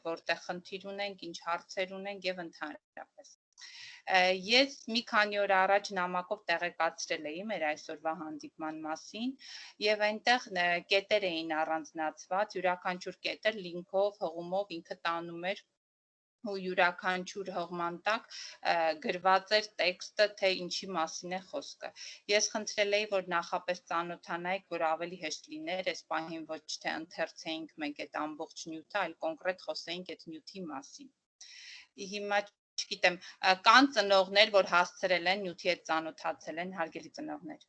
որտեղ խնդիր ունենք, ինչ հարցեր ունենք եւ ընդհանրապես։ Ես մի քանի օր առաջ նամակով տեղեկացրել էի մեր այսօրվա հանդիպման մասին եւ այնտեղ կետեր էին առանձնացված, յուրաքանչյուր կետեր լինքով, հղումով ինքը տանում էր ու յուրաքանչյուր հղման տակ գրված էր տեքստը, թե ինչի մասին է խոսքը։ Ես խնդրել էի, որ նախապես ծանոթանայիք, որ ավելի հեշտ լիներ, այս պահին ոչ թե ընթերցեինք մենք այդ ամբողջ նյութը, այլ կոնկրետ խոսեինք այդ նյութի մասին։ Հիմա չգիտեմ, կան ծնողներ, որ հասցրել են նյութի հետ ծանոթացել են, հարգելի ծնողներ։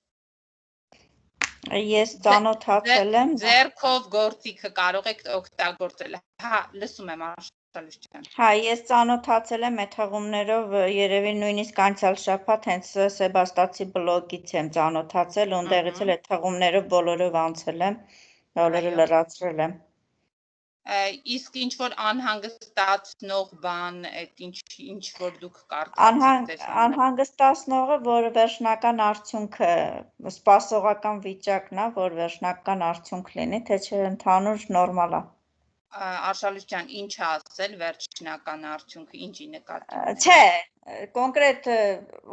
Ես ծանոթացել եմ։ Ձեռքով գործիքը կարող եք օգտագործել։ Հա, լսում եմ Հա, ես ծանոթացել եմ այդ հղումներով, երևի նույնիսկ անցյալ շաբաթ հենց Սեբաստացի բլոգից եմ ծանոթացել, ունդեղից էլ այդ հղումներով բոլորով անցել եմ, բոլորը լրացրել եմ։ Իսկ ինչ որ անհանգստացնող բան, այդ ինչ որ դուք կարծացիք անհանգստացնողը, որ վերջնական արդյունքը սպասողական վիճակն է, որ վերջնական արդյունք լինի, թե չէ ընդհանուր նորմալ է։ Արշալույս ջան, ինչ է ասել վերջնական արդյունքը, ինչի նկատի ունի։ Չէ, կոնկրետ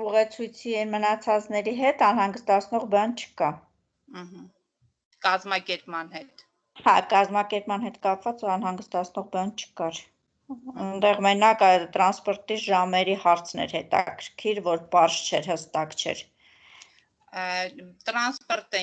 ուղեցույցի մնացածների հետ անհանգստացնող բան չկա։ Կազմակերպման հետ։ Հա, կազմակերպման հետ կապված անհանգստացնող բան չկար։ Այնտեղ մենակ տրանսպորտի ժամերի հարցն էր հետաքրքիր, որ պարզ չէր, հստակ չէր։ Տրանսպորտը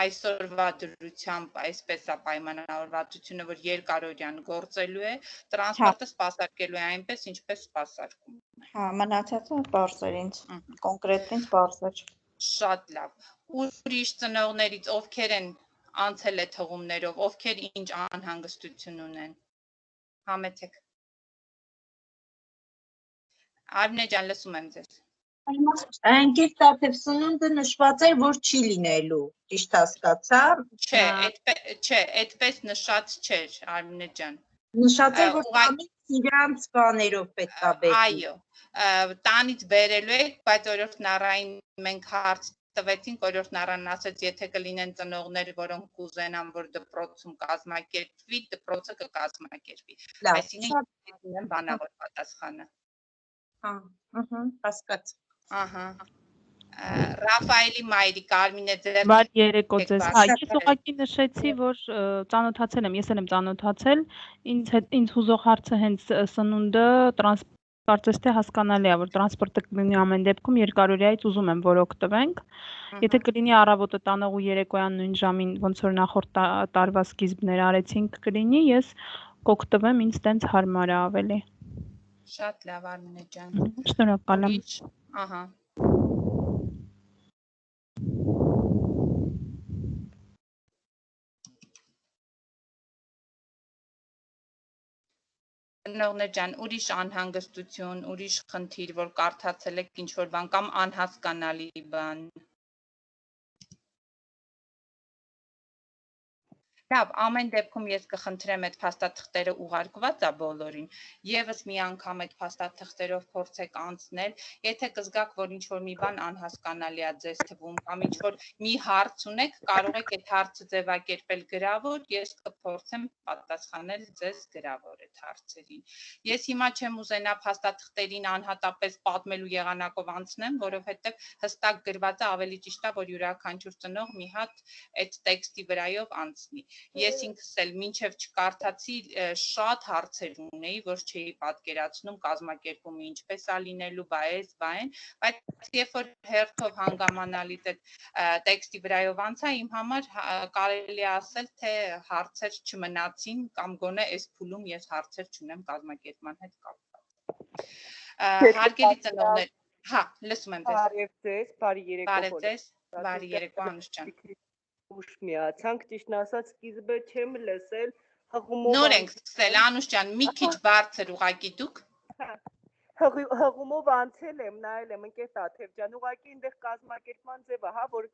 այսօրվա դրությամբ այսպես է պայմանավորվածությունը, որ երկարօրյան գործելու է, տրանսպորտը սպասարկելու է այնպես, ինչպես սպասարկում է։ Հա, մնացածը պարզ էր ինձ, կոնկրետ ինձ պարզ էր։ Շատ լավ։ Ուրիշ ծնողներից ովքեր են անցել այդ հղումներով, ովքեր ինչ անհանգստություն ունեն։ Համեցեք։ Արմինե ջան, լսում եմ ձեզ։ Ընկեր Տաթև սնունդը նշված էր, որ չի լինելու, ճիշտ հասկացա։ Չէ, այդպես նշած չէր, Արմինե ջան։ Նշած էր, որ տանից իրանց բաներով պետք է բերել։ Այո, տանից բերելու եք, բայց օրորդ նառային մենք հարց տվեցինք, օրորդ նառանն ասեց, եթե կլինեն ծնողներ, որոնք կուզենան, որ դպրոցում կազմակերպվի, դպրոցը կկազմակերպվի։ Այսինքն բանավոր պատասխանը։ Հասկաց։ Ահա։ Ռաֆայելի մայրիկ, Արմինե ձեր Բարի երեկո ձեզ։ Հա, ես ուղղակի նշեցի, որ ծանոթացել եմ, ես էլ եմ ծանոթացել, ինձ հուզող հարցը հենց սնունդը կարծես թե հասկանալի է, որ տրանսպորտը կլինի ամեն դեպքում երկարօրյայից ուզում եմ, որ օգտվենք։ Եթե կլինի առավոտը տանող ու երեկոյան նույն ժամին, ոնց որ նախորդ տարվա սկիզբներ արեցինք կլինի, ես կօգտվեմ, ինձ տենց հարմար է ավելի։ Շատ լավ, Արմինե ջան։ Շնորհակալ եմ։ Ահա։ Ծնողներ ջան, ուրիշ անհանգստություն, ուրիշ խնդիր, որ կարդացել եք ինչ-որ բան կամ անհասկանալի բան։ Լավ, ամեն դեպքում ես կխնդրեմ այդ փաստաթղթերը ուղարկված է բոլորին, եւս մի անգամ այդ փաստաթղթերով փորձեք անցնել, եթե կզգաք, որ ինչ-որ մի բան անհասկանալի է ձեզ թվում կամ ինչ-որ մի հարց ունեք, կարող եք այդ հարցը ձևակերպել գրավոր, ես կփորձեմ պատասխանել ձեզ գրավոր այդ հարցերին։ Ես հիմա չեմ ուզենա փաստաթղթերին անհատապես պատմելու եղանակով անցնեմ, որովհետեւ հստակ գրված է, ավելի ճիշտ է, որ յուրաքանչյուր ծնող մի հատ այդ տեքստի վրայով անցնի։ Ես ինքս էլ մինչև չկարդացի շատ հարցեր ունեի, որ չէի պատկերացնում կազմակերպումը ինչպես է լինելու, բայց երբ որ հերթով հանգամանալից այդ տեքստի վրայով անցա, իմ համար կարելի է ասել, թե հարցեր չմնացին կամ գոնե այս փուլում ես հարցեր չունեմ կազմակերպման հետ կապված։ Հարգելի ծնողներ, հա, լսում եմ ձեզ։ Բարև ձեզ, բարի երեկո։ Բարև ձեզ, բարի երեկո Անուշ ջան։ Ուշ միացանք, ճիշտն ասած, սկիզբը չեմ լսել, հղումով Նոր ենք սկսել, Անուշ ջան, մի քիչ բարձր ուղակի դուք։ Հղումով անցել եմ, նայել եմ, ընկեր Տաթև ջան, ուղղակի այնտեղ կազմակերպման ձևը, հա, որ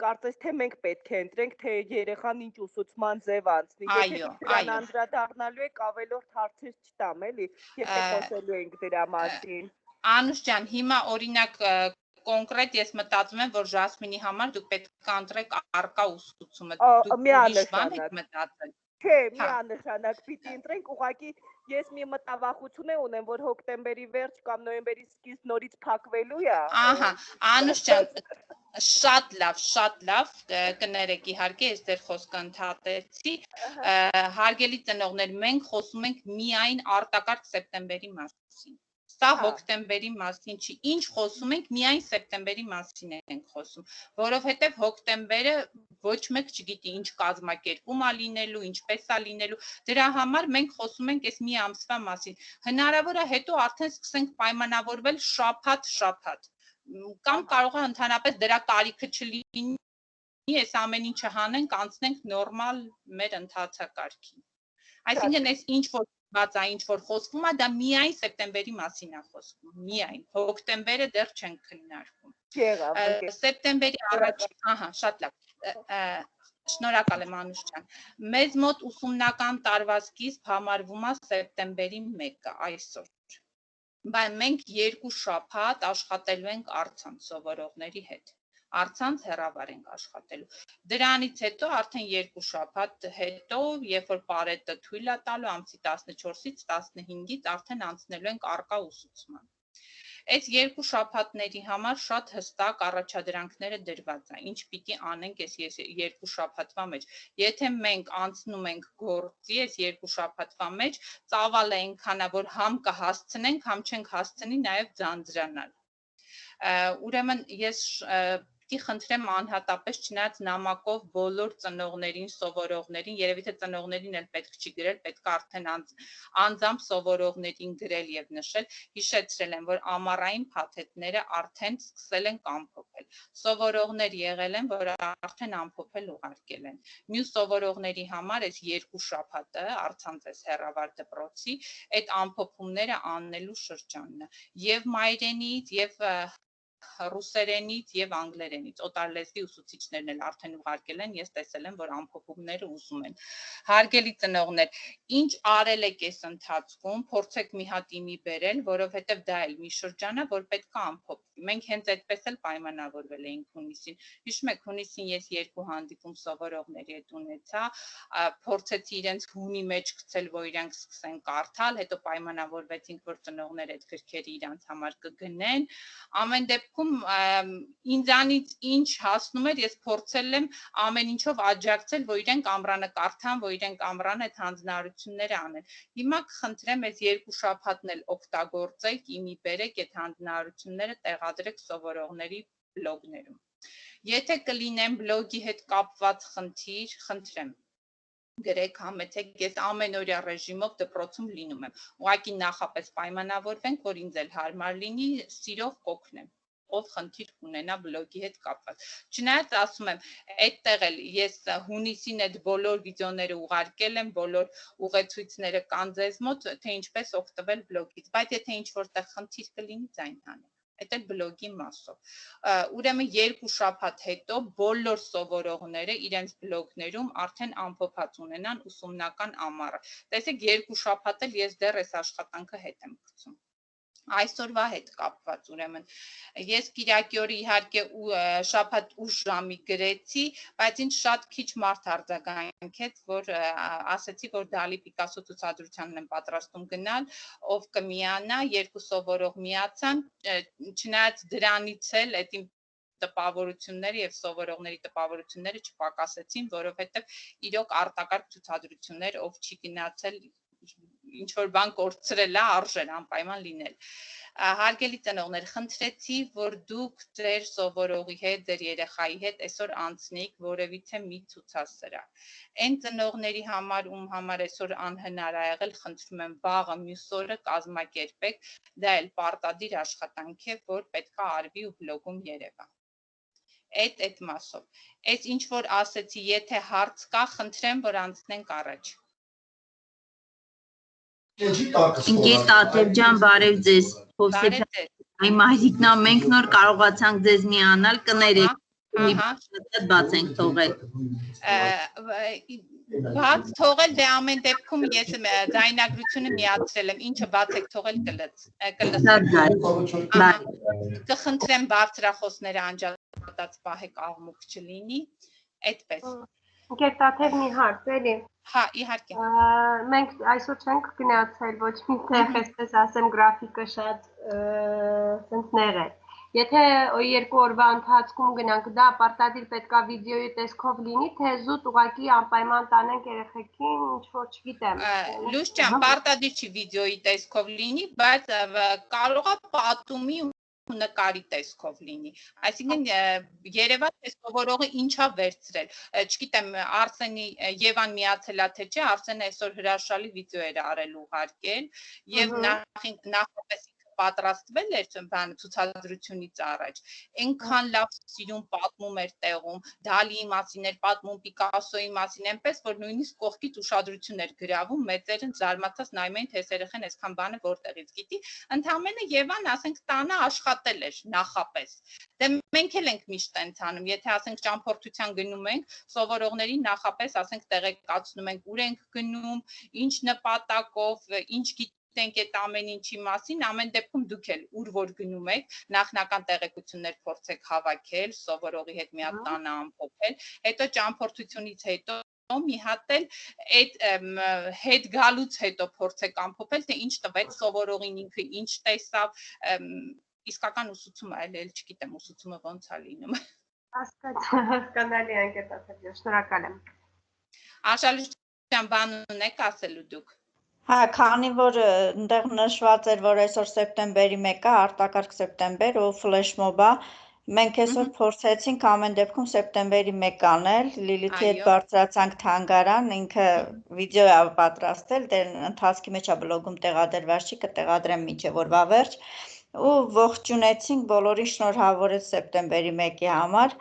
կարծես թե մենք պետք է ընտրենք, թե երեխան ինչ ուսուցման ձև անցնի։ Եթե դրան անդրադառնալու եք, ավելորդ հարցեր չտամ, էլի, եթե խոսելու ենք դրա մասին։ Անուշ ջան, հիմա օրինակ կոնկրետ ես մտածում եմ, որ Ժասմինի համար դուք պետք է ընտրեք առկա ուսուցումը։ Դուք ուրիշ բան եք մտածել։ Չէ, միանշանակ պիտի ընտրենք, ուղղակի ես մի մտավախություն ունեմ, որ հոկտեմբերի վերջ կամ նոյեմբերի սկիզբ նորից փակվելու է։ Ահա, Անուշ ջան, շատ լավ, կներեք իհարկե, ես ձեր խոսքը ընդհատեցի, հարգելի ծնողներ, մենք խոսում ենք միայն արտակարգ սեպտեմբերի մասին։ Սա հոկտեմբերի մասին չի, ինչ խոսում ենք, միայն սեպտեմբերի մասին ենք խոսում, որովհետև հոկտեմբերը ոչ մեկ չգիտի ինչ կազմակերպում է լինելու, ինչպես է լինելու, դրա համար մենք խոսում ենք այս մի ամսվա մասին, հնարավոր է հետո արդեն սկսենք պայմանավորվել շաբաթ, կամ կարող է ընդհանրապես դրա կարիքը չլինի, այս ամեն ինչը հանենք, անցնենք նորմալ մեր ընթացակարգին, այսինքն այս ինչ-որ ինչ-որ խոսվում է, դա միայն սեպտեմբերի մասին է խոսվում, միայն, հոկտեմբերը դեռ չենք քննարկում, սեպտեմբերի առաջին, ահա, շատ լավ, շնորհակալ եմ Անուշ ջան, մեզ մոտ ուսումնական տարվա սկիզբ համարվում է սեպտեմբերի 1-ը այսօր, բայց մենք 2 շաբաթ աշխատելու ենք առցանց սովորողների հետ, առցանց հեռավար ենք աշխատելու, դրանից հետո արդեն 2 շաբաթ հետո, երբ որ պարետը թույլ է տալու ամսի 14-ից 15-ից արդեն անցնելու ենք առկա ուսուցման, այս 2 շաբաթների համար շատ հստակ առաջադրանքները դրված է, ինչ պիտի անենք այս 2 շաբաթվա մեջ, եթե մենք անցնում ենք գործի այս 2 շաբաթվա մեջ, ծավալը այնքան է, որ համ կհասցնենք, համ չենք հասցնի նաև ձանձրանալ, ուրեմն ես պիտի խնդրեմ անհատապես չնայած նամակով բոլոր ծնողներին, սովորողներին, երևի թե ծնողներին էլ պետք չի գրել, պետք է արդեն անձամբ սովորողներին գրել եւ նշել, հիշեցրել եմ, որ ամառային փաթեթները արդեն սկսել են ամփոփել, սովորողներ եղել են, որ արդեն ամփոփել ուղարկել են, մյուս սովորողների համար այս 2 շաբաթը առցանց այս հեռավար դպրոցի, այդ ամփոփումները անելու շրջանն է, եւ մայրենից եւ ռուսերենից եւ անգլերենից, օտարլեզվի ուսուցիչներն էլ արդեն ուղարկել են, ես տեսել եմ, որ ամփոփումները ուզում են, հարգելի ծնողներ, ինչ արել եք այս ընթացքում, փորձեք մի հատ իմի բերել, որովհետեւ դա էլ մի շրջան է, որ պետք է ամփոփվի, մենք հենց այդպես էլ պայմանավորվել էինք հունիսին, հիշում եք հունիսին ես 2 հանդիպում սովորողների հետ ունեցա, փորձեցի իրենց հունի մեջ գցել, որ իրենք սկսեն կարդալ, հետո պայմանավորվեցինք, որ ծնողները այդ գրքերը իրենց համար կգնեն, ամեն դեպքում ինձանից ինչ հասնում էր, ես փորձել եմ ամեն ինչով աջակցել, որ իրենք ամռանը կարդան, որ իրենք ամռանը այդ հանձնարարությունները անեն, հիմա կխնդրեմ այս 2 շաբաթն էլ օգտագործեք, իմի բերեք այդ հանձնարարությունները տեղադրեք սովորողների բլոգներում, եթե կլինեն բլոգի հետ կապված խնդիր, խնդրեմ, գրեք համեցեք, ես ամենօրյա ռեժիմով դպրոցում լինում եմ, ուղղակի նախապես պայմանավորվենք, որ ինձ էլ հարմար լինի, սիրով կօգնեմ, ով խնդիր ունենա բլոգի հետ կապված, չնայած ասում եմ, այդտեղ էլ ես հունիսին այդ բոլոր վիդեոները ուղարկել եմ, բոլոր ուղեցույցները կան ձեզ մոտ, թե ինչպես օգտվել բլոգից, բայց եթե ինչ-որտեղ խնդիր կլինի, ձայն հանեք, այդ էլ բլոգի մասով, ուրեմն 2 շաբաթ հետո բոլոր սովորողները իրենց բլոգներում արդեն ամփոփած ունենան ուսումնական ամառը, տեսեք 2 շաբաթ էլ ես դեռ այս աշխատանքը հետ եմ գցում, այսօրվա հետ կապված ուրեմն, ես Կիրակի օրը իհարկե շաբաթ ուշ ժամի գրեցի, բայց ինձ շատ քիչ մարդ արձագանքեց, որ ասեցի, որ Դալի Պիկասո ցուցադրությանն եմ պատրաստում գնալ, ով կմիանա, 2 սովորող միացան, չնայած դրանից էլ այդ իմ տպավորությունները եւ սովորողների տպավորությունները չպակասեցին, որովհետեւ իրոք արտակարգ ցուցադրություններ, ով չի գնացել ինչ որ բան կորցրել է, արժեր անպայման լինել։ Հարգելի ծնողներ, խնդրեցի, որ դուք ձեր սովորողի հետ, ձեր երեխայի հետ այսօր անցնեիք որևիցե մի ցուցասրահ։ Այն ծնողների համար, ում համար այսօր անհնար է եղել, խնդրում եմ վաղը մյուս օրը կազմակերպեք, դա էլ պարտադիր աշխատանք է, որ պետք է արվի ու բլոգում երևա։ Այդ մասով։ Այս ինչ որ ասեցի, եթե հարց կա, խնդրեմ, որ անցնենք առաջ։ Ընկեր Տաթև ջան, բարև ձեզ, Հովսեփ մայրիկնա, մենք նոր կարողացանք ձեզ միանալ, կներեք, բաց ենք թողել։ Բաց թողել, դե ամեն դեպքում ես ձայնագրությունը միացրել եմ, ինչը բաց եք թողել կխնդրեմ բարձրախոսները անջատած պահեք աղմուկ չլինի, այդպես։ Ընկեր Տաթև մի հարց էլի, Հա, իհարկե։ Մենք այսօր չենք գնացել ոչ մի տեղ, այսպես ասեմ, գրաֆիկը շատ ցնցներ է։ Եթե 2 օրվա ընթացքում գնանք, դա պարտադիր պետքա վիդեոյի տեսքով լինի, թե զուտ ուղղակի անպայման տանենք երեխեքին, ինչ որ չգիտեմ։ Լույս ջան, պարտադիր չի վիդեոյի տեսքով լինի, բայց կարող է պատումի ու նկարի տեսքով լինի։ Այսինքն երևաց է սովորողը ինչա վերցրել։ Չգիտեմ, Արսենի Եվան միացելա թե չէ, Արսենը այսօր հրաշալի վիդեո էր արել ուղարկել եւ նախապես պատրաստվել էր ցուցադրությունից առաջ, այնքան լավ սիրուն պատմում էր տեղում, Դալիի մասին էր պատմում, Պիկասոյի մասին, այնպես որ նույնիսկ կողքից ուշադրություն էր գրավում, մեծերը զարմացած նայում էին, թե այս երեխան այսքան բանը որտեղից գիտի, ընդամենը Եվան, ասենք, տանը աշխատել էր նախապես։ Դե մենք էլ ենք միշտ այնց անում, եթե ասենք ճամփորդության գնում ենք, սովորողներին նախապես ասենք տեղեկացնում ենք, ուր ենք գնում, ինչ նպատակով, ինչ ենք այդ ամեն ինչի մասին, ամեն դեպքում դուք էլ ուր որ գնում եք, նախնական տեղեկություններ փորձեք հավաքել, սովորողի հետ մի հատ տանը ամփոփել, հետո ճամփորդությունից հետո մի հատ էլ այդ հետ գալուց հետո փորձեք ամփոփել, թե ինչ տվեց սովորողին ինքը, ինչ տեսավ, իսկական ուսուցումը այլ չգիտեմ, ուսուցումը ոնց է լինում։ Հասկանալի անկետացել, շնորհակալ եմ։ Արշալուշյան, բան ունեք ասելու դուք։ Հա, քանի որ այնտեղ նշված էր, որ այսօր սեպտեմբերի 1-ը, արտակարգ սեպտեմբեր ու ֆլեշմոբ է, մենք այսօր փորձեցինք ամեն դեպքում սեպտեմբերի 1 անել, Լիլիթի հետ բարձրացանք թանգարան, ինքը վիդեո է պատրաստել, դե ընթացքի մեջ է բլոգում տեղադրված չի, կտեղադրեմ մինչև օրվա վերջ, ու ողջունեցինք, բոլորին շնորհավորեց սեպտեմբերի 1-ի համար,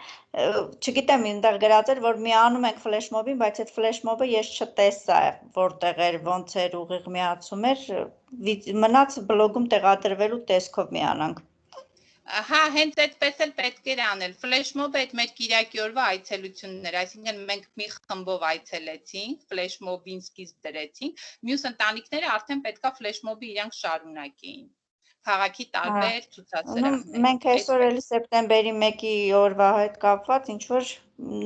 չգիտեմ, այնտեղ գրած էր, որ միանում ենք ֆլեշմոբին, բայց այդ ֆլեշմոբը ես չտեսա, որտեղ էր, ոնց էր, ուղիղ միացում էր, մնաց բլոգում տեղադրվելու տեսքով միանանք։ Հա, հենց այդպես էլ պետք էր անել, ֆլեշմոբը այդ մեր Կիրակի օրվա այցելություններ, այսինքն մենք մի խմբով այցելեցինք, ֆլեշմոբին սկիզբ դրեցինք, մյուս ընտանիքները արդեն պետքա ֆլեշմոբը իրանք շարունակեին։ Քաղաքի տարբեր ցուցասրահներ։ Մենք այսօր էլի սեպտեմբերի 1-ի օրվա հետ կապված ինչ որ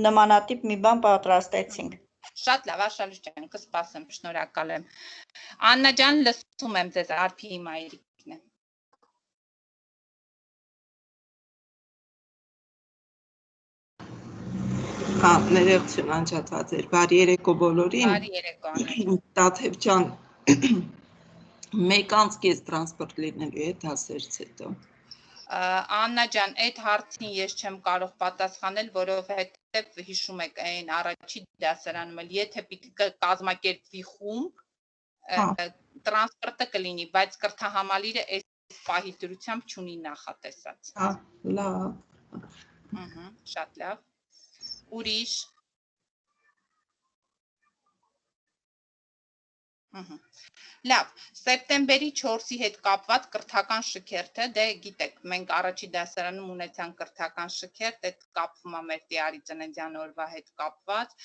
նմանատիպ մի բան պատրաստեցինք։ Շատ լավ, Արշալուշ ջան, կսպասեմ, շնորհակալ եմ։ Աննա ջան, լսում եմ ձեզ, Արփիի մայրիկն է։ Հա, ներողություն անջատված էր, բարի երեկո բոլորին։ Բարի երեկո, Աննա։ Տաթև ջան, 1 անց կես տրանսպորտ լինելու է դասերից հետո։ Աննա ջան, այդ հարցին ես չեմ կարող պատասխանել, որովհետև հիշում եք այն առաջի դասարանում էլ, եթե պիտի կազմակերպվի խումբ, տրանսպորտը կլինի, բայց կրթահամալիրը այս պահի դրությամբ չունի նախատեսած։ Հա, լավ։ Շատ լավ։ Ուրիշ։ Լավ, սեպտեմբերի 4-ի հետ կապված կրթական շքերթը, դե գիտեք, մենք առաջի դասարանում ունեցանք կրթական շքերթ, այդ կապվում է մեր Տիարի ծննդյան օրվա հետ կապված,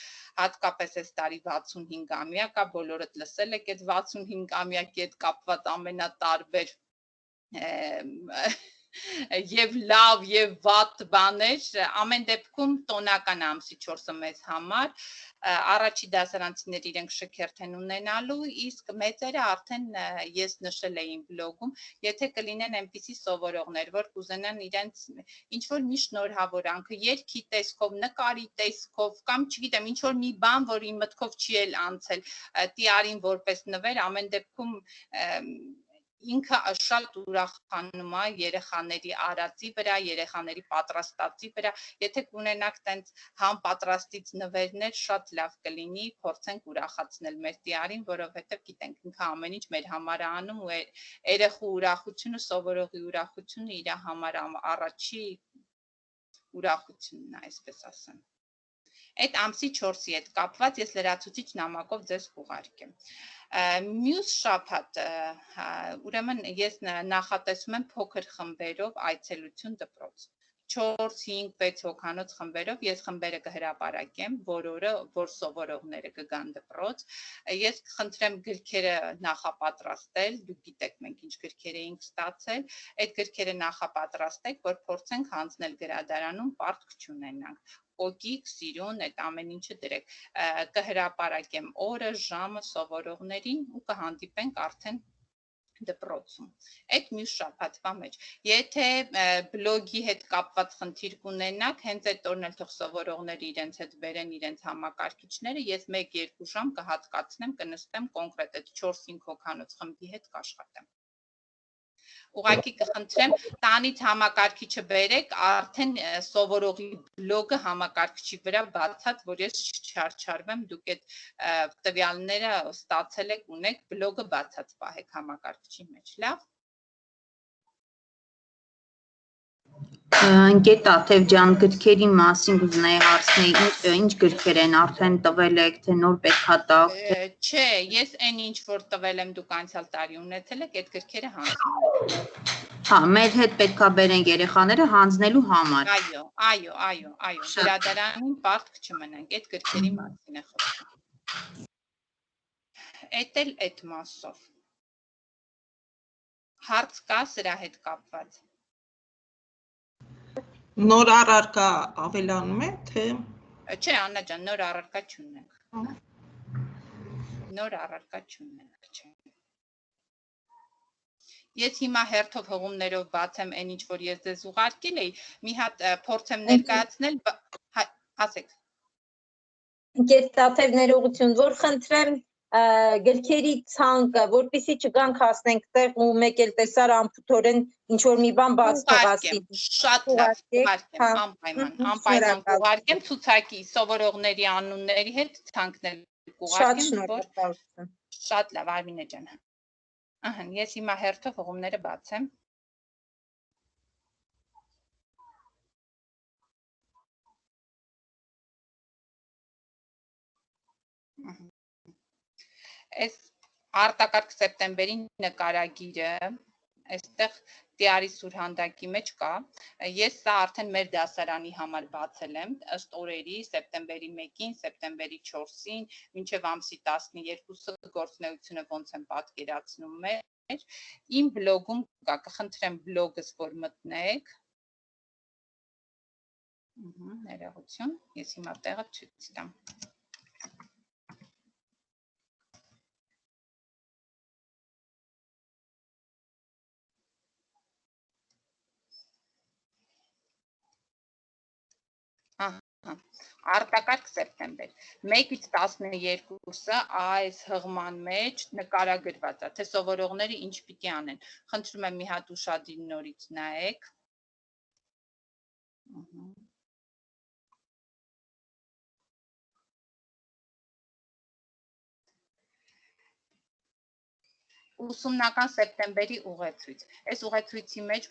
հատկապես այս տարի 65-ամյակա, բոլորդ լսել եք այդ 65-ամյակի հետ կապված ամենատարբեր եւ լավ եւ վատ բաներ, ամեն դեպքում տոնական ամսի 4-ը մեզ համար, առաջի դասարանցիներ իրենք շքերթ են ունենալու, իսկ մեծերը արդեն ես նշել էին բլոգում, եթե կլինեն այնպիսի սովորողներ, որ կուզենան իրենց ինչ որ մի շնորհավորանքը, երգի տեսքով, նկարի տեսքով, կամ չգիտեմ, ինչ որ մի բան, որի մտքով չի էլ անցել, Տիարին որպես նվեր, ամեն դեպքում ինքը շատ ուրախանում է երեխաների արածի վրա, երեխաների պատրաստածի վրա, եթե կունենաք տենց համապատրաստից նվերներ, շատ լավ կլինի, փորձենք ուրախացնել մեր Տիարին, որովհետև գիտենք ինքը ամեն ինչ մեր համար է անում ու երեխու ուրախությունը, սովորողի ուրախությունը իր համար առաջի ուրախությունն է, այսպես ասեմ։ Այդ ամսի 4-ի հետ կապված ես լրացուցիչ նամակով ձեզ կուղարկեմ։ Մյուս շաբաթ, ուրեմն ես նախատեսում եմ փոքր խմբերով այցելություն դպրոց։ 4, 5, 6 հոգանոց խմբերով ես խմբերը կհրապարակեմ, որ սովորողները կգան դպրոց։ Ես կխնդրեմ գրքերը նախապատրաստել, դուք գիտեք մենք ինչ գրքեր էինք ստացել, այդ գրքերը նախապատրաստեք, որ փորձենք հանձնել գրադարանում պարտք չունենանք։ կոկիկ, սիրուն, այդ ամեն ինչը դրեք, կհրապարակեմ օրը, ժամը սովորողներին ու կհանդիպենք արդեն դպրոցում։ Այդ մյուս շաբաթվա մեջ։ Եթե բլոգի հետ կապված խնդիր կունենաք, հենց այդ օրն էլ թող սովորողները իրենց հետ բերեն իրենց համակարգիչները, ես 1-2 ժամ կհատկացնեմ, կնստեմ կոնկրետ այդ 4-5 հոգանոց խմբի հետ կաշխատեմ։ Ուղղակի կխնդրեմ տանից համակարգիչը բերեք, արդեն սովորողի բլոգը համակարգչի վրա բացած, որ ես չչարչարվեմ, դուք այդ տվյալները ստացել եք, ունեք, բլոգը բացած պահեք համակարգչի մեջ, լավ։ Ընկեր Տաթև ջան, գրքերի մասին կուզենայի հարցնել, ինչ գրքեր են արդեն տվել եք, թե նոր պետքա տակ, Չէ, ես այն ինչ որ տվել եմ դուք անցյալ տարի ունեցել եք, այդ գրքերը հանձնում եմ։ Հա, մեր հետ պետքա բերենք երեխաները հանձնելու համար։ Այո, գրադարանին պարտք չմնանք, այդ գրքերի մասին է խոսքը։ Էդ էլ այդ մասով։ Հարց կա սրա հետ կապված։ Նոր առարկա ավելանում է, թե Չէ, Աննա ջան, նոր առարկա չունենք։ Նոր առարկա չունենք, չէ։ Ես հիմա հերթով հղումներով բացեմ այն ինչ որ ես ձեզ ուղարկել էի, մի հատ փորձեմ ներկայացնել, ասեք։ Ընկեր Տաթև ներողություն, որ խնդրեմ գրքերի ցանկը, որպեսզի չգանք հասնենք տեղ ու մեկ էլ տեսար ամփոփորեն ինչ որ մի բան բաց թողասի։ Շատ լավ, ուղարկեմ, անպայման կուղարկեմ ցուցակի սովորողների անունների հետ ցանկնել կուղարկեմ։ Շատ շնորհակալություն։ Շատ լավ, Արմինե ջան։ Ահա, ես հիմա հերթով հղումները բացեմ։ Այս արտակարգ սեպտեմբերի նկարագիրը, այստեղ Տիարի Սուրհանդակի մեջ կա, ես սա արդեն մեր դասարանի համար բացել եմ, ըստ օրերի սեպտեմբերի 1-ին, սեպտեմբերի 4-ին, մինչև ամսի 12-ը գործունեությունը ոնց եմ պատկերացնում մեր, իմ բլոգում կա, կխնդրեմ բլոգս, որ մտնեք, ներողություն, ես հիմա տեղը ցույց տամ։ Արտակարգ սեպտեմբեր 1-ից 12-ը այս հղման մեջ նկարագրված է, թե սովորողները ինչ պիտի անեն։ Խնդրում եմ մի հատ ուշադիր նորից նայեք։ Ուսումնական սեպտեմբերի ուղեցույց։ Այս ուղեցույցի մեջ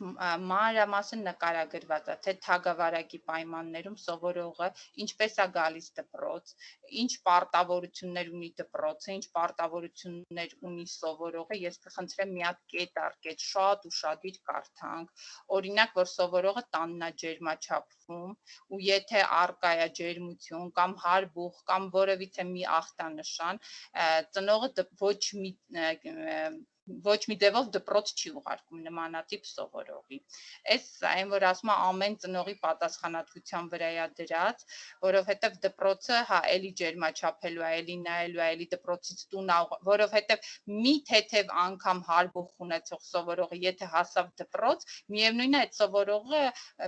մանրամասն նկարագրված է, թե թագավարակի պայմաններում սովորողը ինչպես է գալիս դպրոց, ինչ պարտավորություններ ունի դպրոցը, ինչ պարտավորություններ ունի սովորողը, ես կխնդրեմ մի հատ կետ առ կետ շատ ուշադիր կարդանք, օրինակ, որ սովորողը տանն է ջերմաչափվում, ու եթե առկա է ջերմություն կամ հարբուխ կամ որևիցե մի ախտանշան, ծնողը ոչ մի դեպով դպրոց չի ուղարկում նմանատիպ սովորողի։ Այս այն որ ասում է ամեն ծնողի պատասխանատվության վրա է դրած, որովհետև դպրոցը հա էլի ջերմաչափելու է, էլի նայելու է, էլի դպրոցից տուն, որովհետև մի թեթև անգամ հարբուխ ունեցող սովորողը եթե հասավ դպրոց, միևնույնն է այդ սովորողը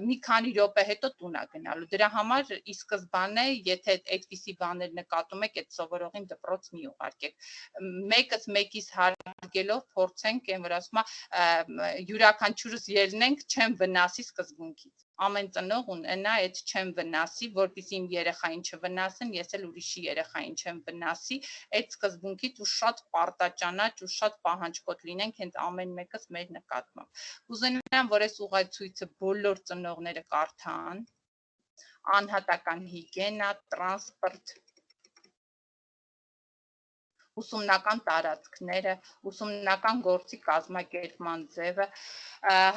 մի քանի րոպե հետո տուն է գնալու։ Դրա համար ի սկզբանե, եթե այդպիսի բաներ նկատում եք, այդ սովորողին դպրոց մի ուղարկեք։ Մեկս մեկից հարգելով փորձենք, այն որ ասում է յուրաքանչյուրս ելնենք չեմ վնասի սկզբունքից։ Ամեն ծնող ունենա այդ չեմ վնասի, որպեսզի իմ երեխային չվնասեն, ես էլ ուրիշի երեխային չեմ վնասի, այդ սկզբունքից ու շատ պարտաճանաչ ու շատ պահանջկոտ լինենք հենց ամեն մեկս մեր նկատմամբ։ Կուզենամ, որ այս ուղեցույցը բոլոր ծնողները կարդան, անհատական հիգիենա, տրանսպորտ, ուսումնական տարածքները, ուսումնական գործի կազմակերպման ձևը,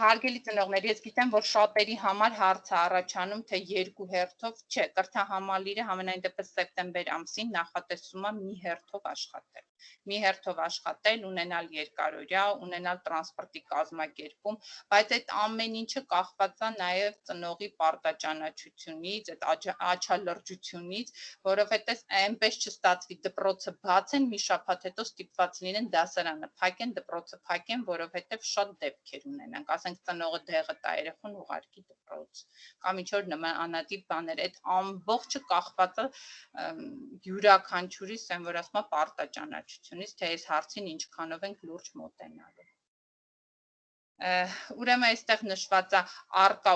հարգելի ծնողներ, ես գիտեմ, որ շատերի համար հարց է առաջանում, թե 2 հերթով, չէ, կրթահամալիրը համենայն դեպս սեպտեմբեր ամսին նախատեսում է մի հերթով աշխատել։ Մի հերթով աշխատել, ունենալ երկարօրյա, ունենալ տրանսպորտի կազմակերպում, բայց այդ ամեն ինչը կախված է նաև ծնողի պարտաճանաչությունից, այդ աչալրջությունից, որովհետև այնպես չստացվի դպրոցը բաց են, մի շաբաթ հետո ստիպված լինեն դասարանը փակեն, դպրոցը փակեն, որովհետև շատ դեպքեր ունենանք, ասենք ծնողը դեղը տա երեխան ուղարկի դպրոց, կամ ինչ որ նմանատիպ բաներ, այդ ամբողջը կախված է յուրաքանչյուրի, ասեմ, որ ասում եմ, պարտաճանաչությունից, թե այս հարցին ինչքանով ենք լուրջ մոտենալու։ Ուրեմն այստեղ նշված է արկա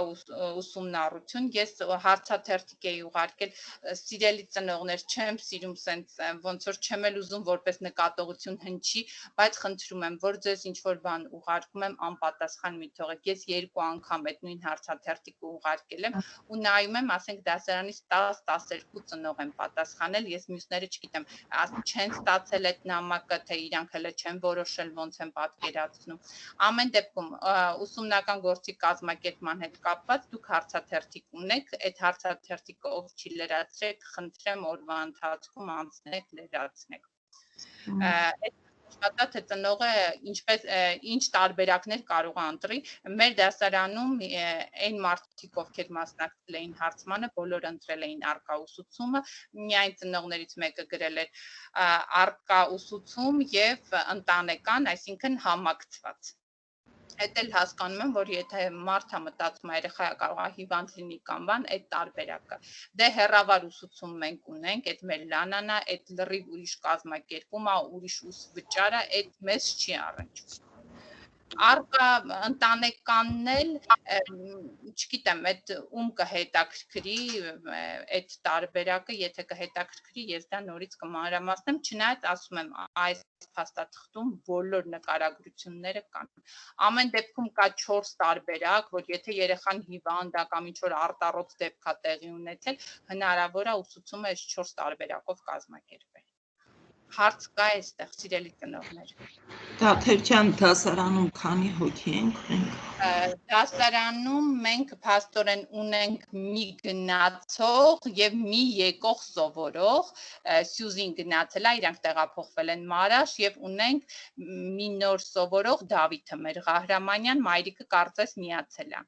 ուսումնառություն, ես հարցաթերթիկ էի ուղարկել, սիրելի ծնողներ, չեմ սիրում սենց, ոնց որ չեմ էլ ուզում որպես նկատողություն հնչի, բայց խնդրում եմ, որ ձեզ ինչ-որ բան ուղարկում եմ, անպատասխան մի թողեք, ես 2 անգամ այդ նույն հարցաթերթիկը ուղարկել եմ ու նայում եմ, ասենք դասարանից 10-12 ծնող եմ պատասխանել, ես մյուսները չգիտեմ, չեն ստացել այդ նամակը, թե իրանք հələ չեն որոշել, ոնց են պատկերացնում, ամեն դեպքում ուսումնական գործի կազմակերպման հետ կապված դուք հարցաթերթիկ ունեք, այդ հարցաթերթիկը ով չի լրացրեք, խնդրեմ օրվա ընթացքում անցնեք, լրացնեք։ Այդ նշանակա թե ծնողը ինչ տարբերակներ կարող է ընտրի, մեր դասարանում այն մարդիկ, ովքեր մասնակցել էին հարցմանը, բոլորը ընտրել էին արկա ուսուցումը, միայն ծնողներից մեկը գրել էր արկա ուսուցում եւ ընտանեկան, այսինքն համակցված։ Այդ էլ հասկանում եմ, որ եթե մարդը մտածում է երեխա կարող է հիվանդ լինի կամ բան, այդ տարբերակը։ Դե հեռավար ուսուցում մենք ունենք, այդ մեր լանանա, այդ լրիվ ուրիշ կազմակերպում է, ուրիշ ուսվճարը, այդ մեզ չի առնչվում։ Արկա ընտանեկանն էլ, չգիտեմ, այդ ում կհետաքրքրի այդ տարբերակը, եթե կհետաքրքրի, ես դա նորից կմանրամասնեմ, չնայած ասում եմ, այս փաստաթղթում բոլոր նկարագրությունները կան։ Ամեն դեպքում կա 4 տարբերակ, որ եթե երեխան հիվանդ է կամ ինչ-որ արտառոց դեպք է տեղի ունեցել, հնարավոր է ուսուցումը այս 4 տարբերակով կազմակերպել։ Հարց կա այստեղ, սիրելի ծնողներ։ Դաթերչյան դասարանում քանի հոգի ենք մենք։ Դասարանում մենք փաստորեն ունենք մի գնացող եւ մի եկող սովորող, Սյուզին գնացել է, իրանք տեղափոխվել են Մարաշ եւ ունենք մի նոր սովորող Դավիթը, մեր Ղահրամանյան, մայրիկը կարծես միացել է։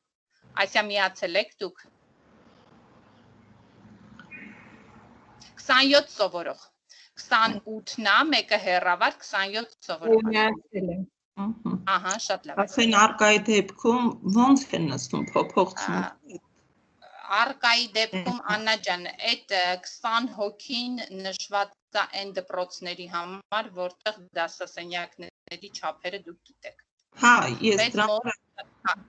Այսա միացել եք դուք։ 27 սովորող։ 28-ն է, մեկը հեռավար, 27 սովորող։ Ահա, շատ լավ։ Ասեն արկայի դեպքում ոնց են նստում փոփոխություն։ Արկայի դեպքում Աննա ջան, այդ 20 հոգին նշված է այն դպրոցների համար, որտեղ դասասենյակների չափերը դուք գիտեք։ Հա, ես դրան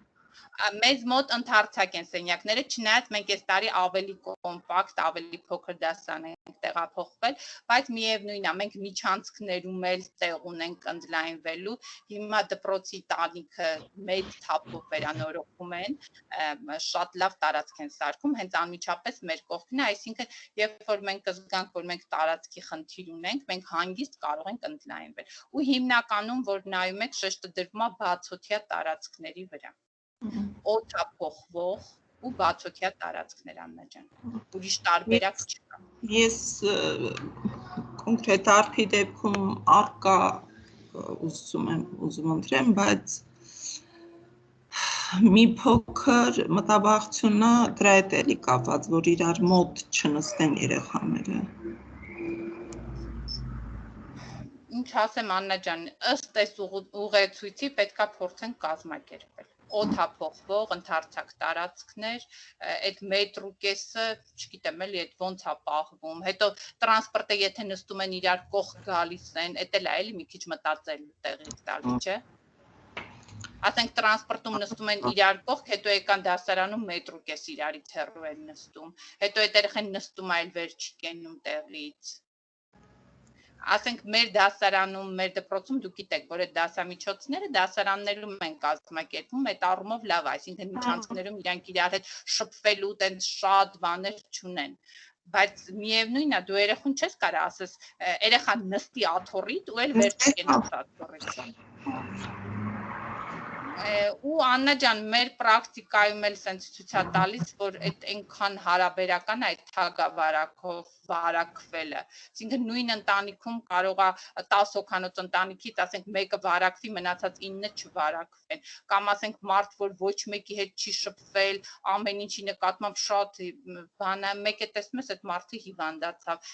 Մեզ մոտ ընդարձակ են սենյակները, չնայած մենք այս տարի ավելի կոմպակտ, ավելի փոքր դասարան ենք տեղափոխվել, բայց միևնույնն է, մենք միջանցքներում էլ տեղ ունենք ընդլայնվելու, հիմա դպրոցի տանիքը մեծ թափով վերանորոգում են, շատ լավ տարածք են սարքում, հենց անմիջապես մեր կողքն է, այսինքն երբ որ մենք կզգանք, որ մենք տարածքի խնդիր ունենք, մենք հանգիստ կարող ենք ընդլայնվել։ Ու հիմնականում, որ նայում եք, շեշտը դրվում է բացօթյա տարածքների վրա։ Օդափոխվող ու բացօթյա տարածքներ Աննա ջան։ Ուրիշ տարբերակ չկա։ Ես կոնկրետ արփի դեպքում արկա ուզում ընտրեմ, բայց մի փոքր մտաբաղությունն է դրա հետ էլի կապված, որ իրար մոտ չնստեն երեխաները։ Ինչ ասեմ Աննա ջան, ըստ այս ուղեցույցի պետքա փորձեն կազմակերպել։ Օդափոխվող ընդարձակ տարածքներ, այդ մետրու կեսը, չգիտեմ էլի, այդ ոնց է պահվում, հետո տրանսպորտը եթե նստում են իրար կողք գալիս են, էդ էլ է էլի մի քիչ մտածելու տեղից տալի, չէ։ Ասենք տրանսպորտում նստում են իրար կողք, հետո եկան դասարանում մետրու կես իրարից հեռու են նստում, հետո այդ երեխան նստում այլ վեր չի կենում տեղից։ Ասենք մեր դասարանում, մեր դպրոցում դուք գիտեք, որ այդ դասամիջոցները դասարաններում են կազմակերպվում, այդ առումով լավ, այսինքն միջանցքներում իրանք իրար հետ շփվելու տենց շատ բաներ չունեն, բայց միևնույնն է դու երեխուն չես կարող ասես երեխան նստի աթոռիդ ու էլ վերջ կենաս աթոռից ու Աննա ջան մեր պրակտիկայում էլ sense ցույց է տալիս որ այդ այնքան հարաբերական է այդ թագավարակով վարակվելը այսինքն նույն ընտանիքում կարող է 10 հոգանոց ընտանիքից ասենք մեկը վարակվի մնացած 9-ը չվարակվեն կամ ասենք մարդ որ ոչ մեկի հետ չի շփվել ամեն ինչի նկատմամբ շատ բան է մեկ է տեսնում ես այդ մարդը հիվանդացավ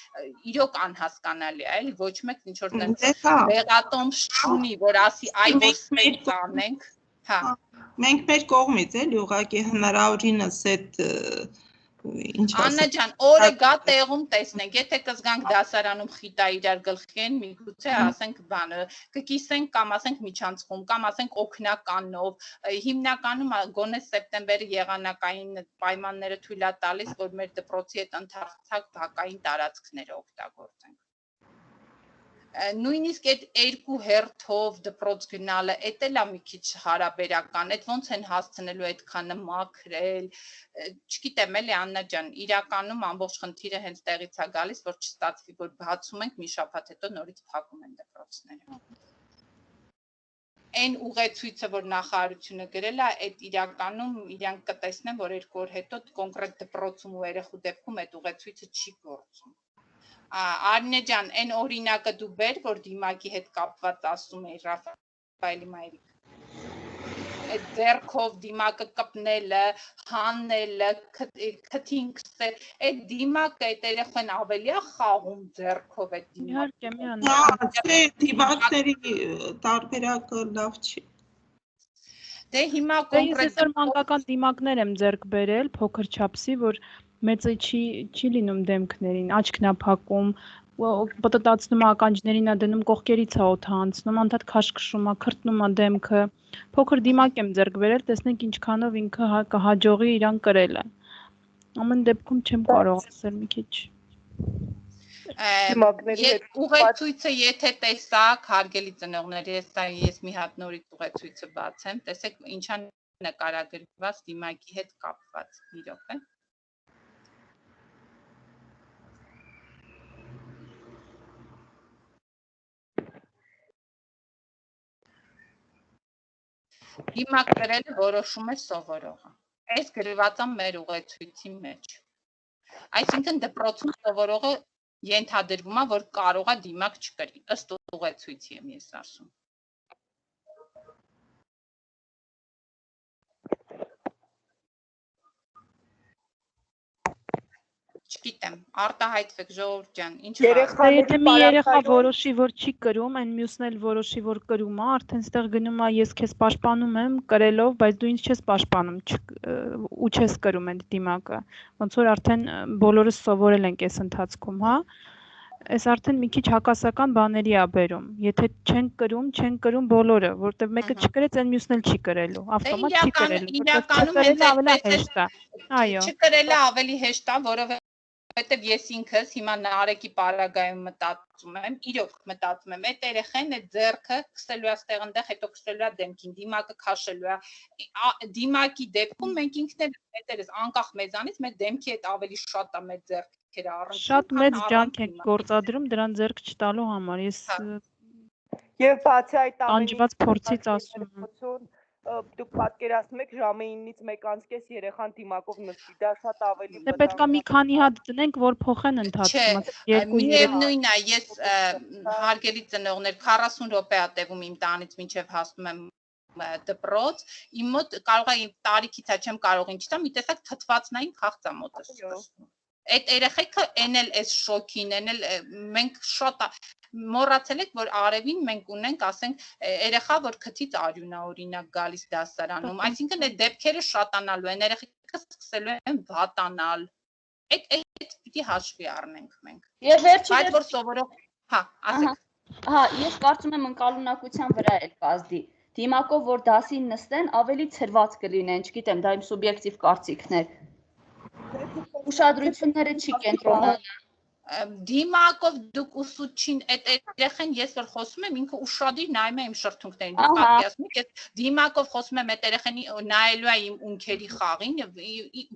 իրոք անհասկանալի է էլի ոչ մեկ ինչ որ մեղատոմս չունի որ ասի այ մենք անենք Մենք մեր կողմից էլի ուղղակի հնարավորինս այդ ինչ ասեմ Աննա ջան օրը գա տեղում տեսնենք եթե կզգանք դասարանում խիտա իրար գլխին միգուցե ասենք բանը կկիսենք կամ ասենք միջանցքում կամ ասենք օգնականով հիմնականում գոնե սեպտեմբերի եղանակային պայմանները թույլ է տալիս որ մեր դպրոցի հետ ընդհանրացակ բակային տարածքները օգտագործենք նույնիսկ այդ երկու հերթով դպրոց գնալը էդ էլ է մի քիչ հարաբերական այդ ոնց են հասցնելու այդքանը մաքրել չգիտեմ էլի Աննա ջան իրականում ամբողջ խնդիրը հենց տեղից է գալիս որ չստացվի որ բացում ենք մի շաբաթ հետո նորից փակում են դպրոցները այն ուղեցույցը որ նախարարությունը գրել է այդ իրականում իրանք կտեսնեն որ 2 օր հետո կոնկրետ դպրոցում ու երեխու դեպքում այդ ուղեցույցը չի գործում Արնե ջան, այն օրինակը դու բեր, որ դիմակի հետ կապված ասում էի Ռաֆայելի մայրիկ։ Այդ ձեռքով դիմակը կպնելը, հանելը, քթին քսել, այդ դիմակը այդ երեխան ավելի է խաղում ձեռքով այդ դիմակը։ Իհարկե, միանա։ Դիմակների տարբերակը լավ չի։ Դե հիմա կոնկրետ այսօր մանկական դիմակներ եմ ձեռք բերել, փոքր չափսի, որ մեծը չի լինում դեմքներին, աչքն է փակում, պտտացնում է ականջներին է դնում, կողքերից է օդը անցնում, անդադ քաշքշում է, քրտնում է դեմքը։ Փոքր դիմակ եմ ձեռք բերել, տեսնենք ինչքանով ինքը կհաջողի իրան կրելը։ Ամեն դեպքում չեմ կարող ասել մի քիչ։ Ուղեցույցը եթե տեսակ, հարգելի ծնողներ, ես մի հատ նորից ուղեցույցը բացեմ, տեսեք ինչա նկարագրված դիմակի հետ կապված, իրոք է։ Դիմակ կրելը որոշում է սովորողը։ Այս գրված է մեր ուղեցույցի մեջ։ Այսինքն դպրոցում սովորողը ենթադրվում է, որ կարող է դիմակ չկրի, ըստ ուղեցույցի եմ ես ասում։ Չգիտեմ, արտահայտվեք ժողովուրդ ջան, ինչ եթե մի երեխա որոշի, որ չի կրում, այն մյուսն էլ որոշի, որ կրում է, արդեն ստեղ գնում է ես քեզ պաշտպանում եմ կրելով, բայց դու ինձ չես պաշտպանում ու չես կրում այդ դիմակը։ Ոնց որ արդեն բոլորս սովորել ենք այս ընթացքում, հա։ Այս արդեն մի քիչ հակասական բաների է բերում։ Եթե չեն կրում բոլորը, որտեղ մեկը չկրեց, այն մյուսն էլ չի կրելու, ավտոմատ չի կրելու։ Իրականում ավելի հեշտ է։ Այո։ Չկրելը ավելի հեշտ է, որովհետև ես ինքս հիմա Նարեկի պարագայում մտածում եմ, իրոք մտածում եմ, այդ երեխան այդ ձեռքը քսելու է ստեղ այնտեղ, հետո քսելու է դեմքին, դիմակը քաշելու է։ Դիմակի դեպքում մենք ինքներս հետերս անկախ մեզանից մեր դեմքի հետ ավելի շատ է մեր ձեռքերը առնչվում։ Շատ մեծ ջանք եք գործադրում դրան ձեռք չտալու համար։ Ես Եվ բացի այդ ամենից փորձից ասում եմ։ Դուք պատկերացնում եք ժամը 9-ից 1:30 երեխան դիմակով նստի, դա շատ ավելի Դե պետք է մի քանի հատ դնենք, որ փոխեն ընթացքը։ Միևնույնն է, ես հարգելի ծնողներ 40 րոպե է տևում իմ տանից մինչև հասնում եմ դպրոց, իմ մոտ կարող է տարիքից է չեմ կարող ինչ տա, մի տեսակ թթվածնային քաղց է մոտս սկսվում։ Այդ երեխեքը են էլ այս շոքին, են էլ մենք շատ մոռացել եք, որ արևին մենք ունենք, ասենք, երեխա, որ քթից արյուն է օրինակ գալիս դասարանում, այսինքն այդ դեպքերը շատանալու են, երեխեքը սկսելու են վատանալ։ Այդ պիտի հաշվի առնենք մենք։ Եվ վերջին այդ որ սովորող, հա, ասեք։ Հա, ես կարծում եմ ընկալունակության վրա էլ կազդի։ Դիմակով որ դասին նստեն, ավելի ցրված կլինեն, չգիտեմ, դա իմ սուբյեկտիվ կարծիքն է։ Ուշադրությունները չի կենտրոնանում։ Դիմակով դուք ուսուցչին այդ երեխան ես որ խոսում եմ ինքը ուշադիր նայում է իմ շրթունքներին դուք պատկերացնում եք ես դիմակով խոսում եմ այդ երեխանի նայելու է իմ ունքերի խաղին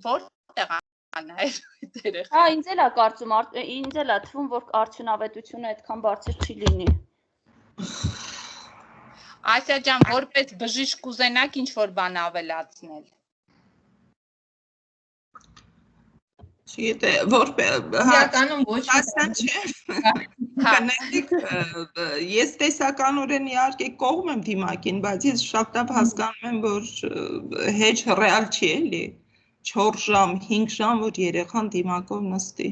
որտեղ երեխան։ Հա, ինձ էլ է կարծում, ինձ էլ է թվում, որ արդյունավետությունը այդքան բարձր չի լինի։ Ասիա ջան, որպես բժիշկ կուզենաք ինչ-որ բան ավելացնել։ Չգիտե, իրականում ոչ ես տեսականորեն իհարկե կողմ եմ դիմակին, բայց ես շատ լավ հասկանում եմ, որ հեչ ռեալ չի էլի 4 ժամ, 5 ժամ, որ երեխան դիմակով նստի։